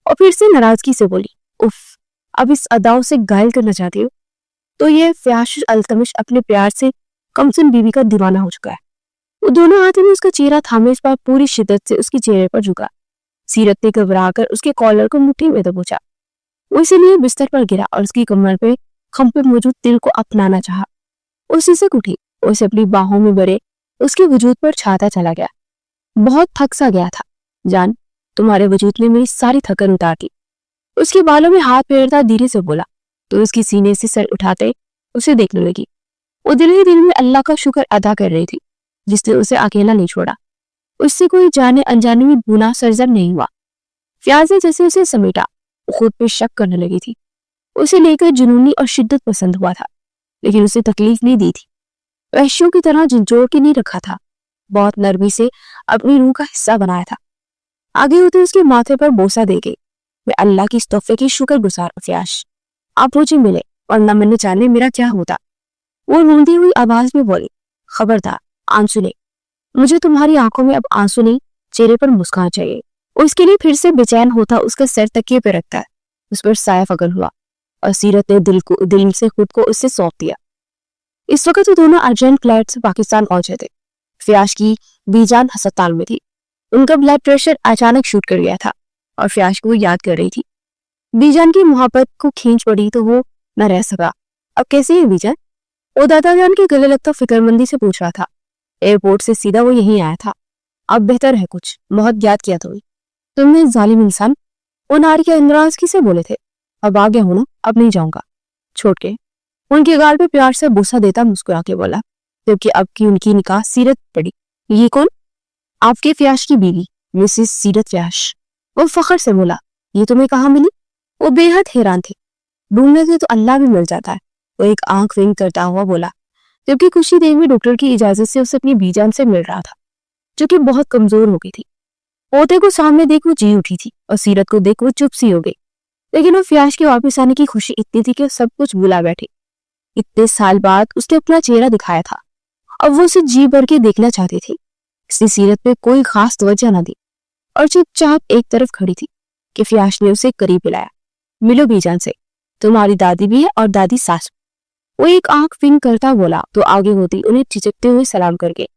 और फिर से नाराजगी से बोली, उफ, अब इस अदाओं से घायल करना चाहती हो? तो ये फयाज अल्तमिश अपने प्यार से कमसन बीवी का दीवाना हो चुका है। वो दोनों हाथों में उसका चेहरा थामे इस बार पूरी शिद्दत से उसके चेहरे पर झुका। सीरत ने घबरा कर उसके कॉलर को मुट्ठी में दबोचा। वो इसीलिए बिस्तर पर गिरा और उसकी कमर पे खम पे मौजूद तिल को अपनाना चाहा। उसी से उठी, उसे अपनी बाहों में भरे उसके वजूद पर छाता चला गया। बहुत थक सा गया था। जान, तुम्हारे वजूद ने मेरी सारी थकन उतार दी। उसके बालों में हाथ फेरता धीरे से बोला तो उसकी सीने से सर उठाते उसे देखने लगी। वो दिल ही दिल में अल्लाह का शुक्र अदा कर रही थी, जिसने उसे अकेला नहीं छोड़ा। उससे कोई जाने अनजाने में गुनाह सरजर नहीं हुआ। फयाज ने जैसे उसे समेटा, खुद पे शक करने लगी थी। उसे लेकर जुनूनी और शिद्दत पसंद हुआ था, लेकिन उसे तकलीफ नहीं दी थी। वहशियों की तरह झंझोड़ के नहीं रखा था, बहुत नरमी से अपनी रूह का हिस्सा बनाया था। आगे होते उसके माथे पर बोसा दे गई। मैं अल्लाह की इस तोहफे की शुक्रगुजार हूं फयाज। आप मुझे मिले, वरना मैंने जाने मेरा क्या होता। वो रोंदी हुई आवाज में बोली, खबरदार आंसू नहीं, मुझे तुम्हारी आंखों में अब आंसू नहीं, चेहरे पर मुस्कान चाहिए। और इसके लिए फिर से बेचैन होता उसका सर तकिए पे रखता है। उस पर साया फगल हुआ और सीरत ने दिल से खुद को उससे सौंप दिया। इस वक्त वो दोनों अर्जेंट फ्लाइट से पाकिस्तान पहुंचे थे। फयाज की बीजान अस्पताल में थी। उनका ब्लड प्रेशर अचानक शूट कर गया था और फयाज को याद कर रही थी। बीजान की मोहब्बत को खींच पड़ी तो वो न रह सका। अब कैसे है बीजान? वो दादा जान के गले लगता फिक्रमंदी से पूछ रहा था। एयरपोर्ट से सीधा वो यहीं आया था। अब बेहतर है कुछ, बहुत याद किया तुमने जालिम इंसान। वो नारी के अंदराज किसे बोले थे? अब आ गया हूं ना, अब नहीं जाऊंगा। छोड़ के उनके गाल पे प्यार से बोसा देता मुस्कुरा के बोला, जबकि अब की उनकी निकाह सीरत पड़ी। ये कौन? आपके फयाज की बीवी मिसिस सीरत फयाज। वो फख्र से बोला, ये तुम्हें कहाँ मिली? वो बेहद हैरान थे। ढूंढने से तो अल्लाह भी मिल जाता है। वो एक आंख विंग करता हुआ बोला, जबकि कुछ ही देर में डॉक्टर की इजाजत से उसे अपनी बीजान से मिल रहा था, जो कि बहुत कमजोर हो गई थी। पोते को सामने देख वो जी उठी थी और सीरत को देख वो चुप सी हो गई। लेकिन वो फयाज के वापस आने की खुशी इतनी थी कि सब कुछ भुला बैठी। इतने साल बाद उसने अपना चेहरा दिखाया था। अब वो उसे जी भर के देखना चाहती थी। इसने सीरत पे कोई खास तवज्जो न दी और चुपचाप एक तरफ खड़ी थी कि फयाज ने उसे करीब बुलाया। मिलो बीजान से, तुम्हारी दादी भी है और दादी सास। वो एक आंख विंग करता बोला तो आगे होती उन्हें झिझकते हुए सलाम करके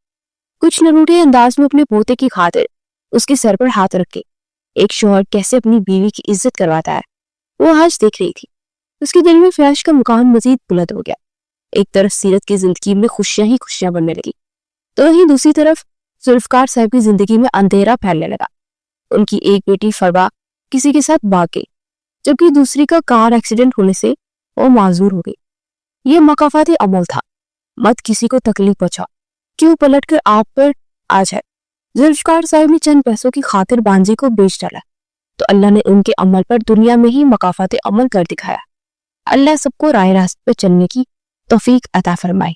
कुछ नरूठे अंदाज में अपने पोते की खातिर उसके सर पर हाथ रख के ایک شوہر کیسے اپنی بیوی کی عزت کرواتا ہے وہ آج دیکھ رہی تھی۔ اس کے دل میں فیاض کا مقام مزید بلند ہو گیا۔ ایک طرف سیرت کی زندگی میں خوشیاں ہی خوشیاں بننے لگی تو وہیں دوسری طرف ذوالفقار صاحب کی زندگی میں اندھیرا پھیلنے لگا۔ ان کی ایک بیٹی فربا کسی کے ساتھ بھاگ گئی جبکہ دوسری کا کار ایکسیڈنٹ ہونے سے وہ معذور ہو گئی۔ یہ مکافات عمل تھا، مت کسی کو تکلیف پہنچا، کیوں پلٹ کر آپ پر آ جائے۔ ذوالفقار صاحب نے چند پیسوں کی خاطر بانجی کو بیچ ڈالا تو اللہ نے ان کے عمل پر دنیا میں ہی مکافات عمل کر دکھایا۔ اللہ سب کو راہ راست پہ چلنے کی توفیق عطا فرمائے۔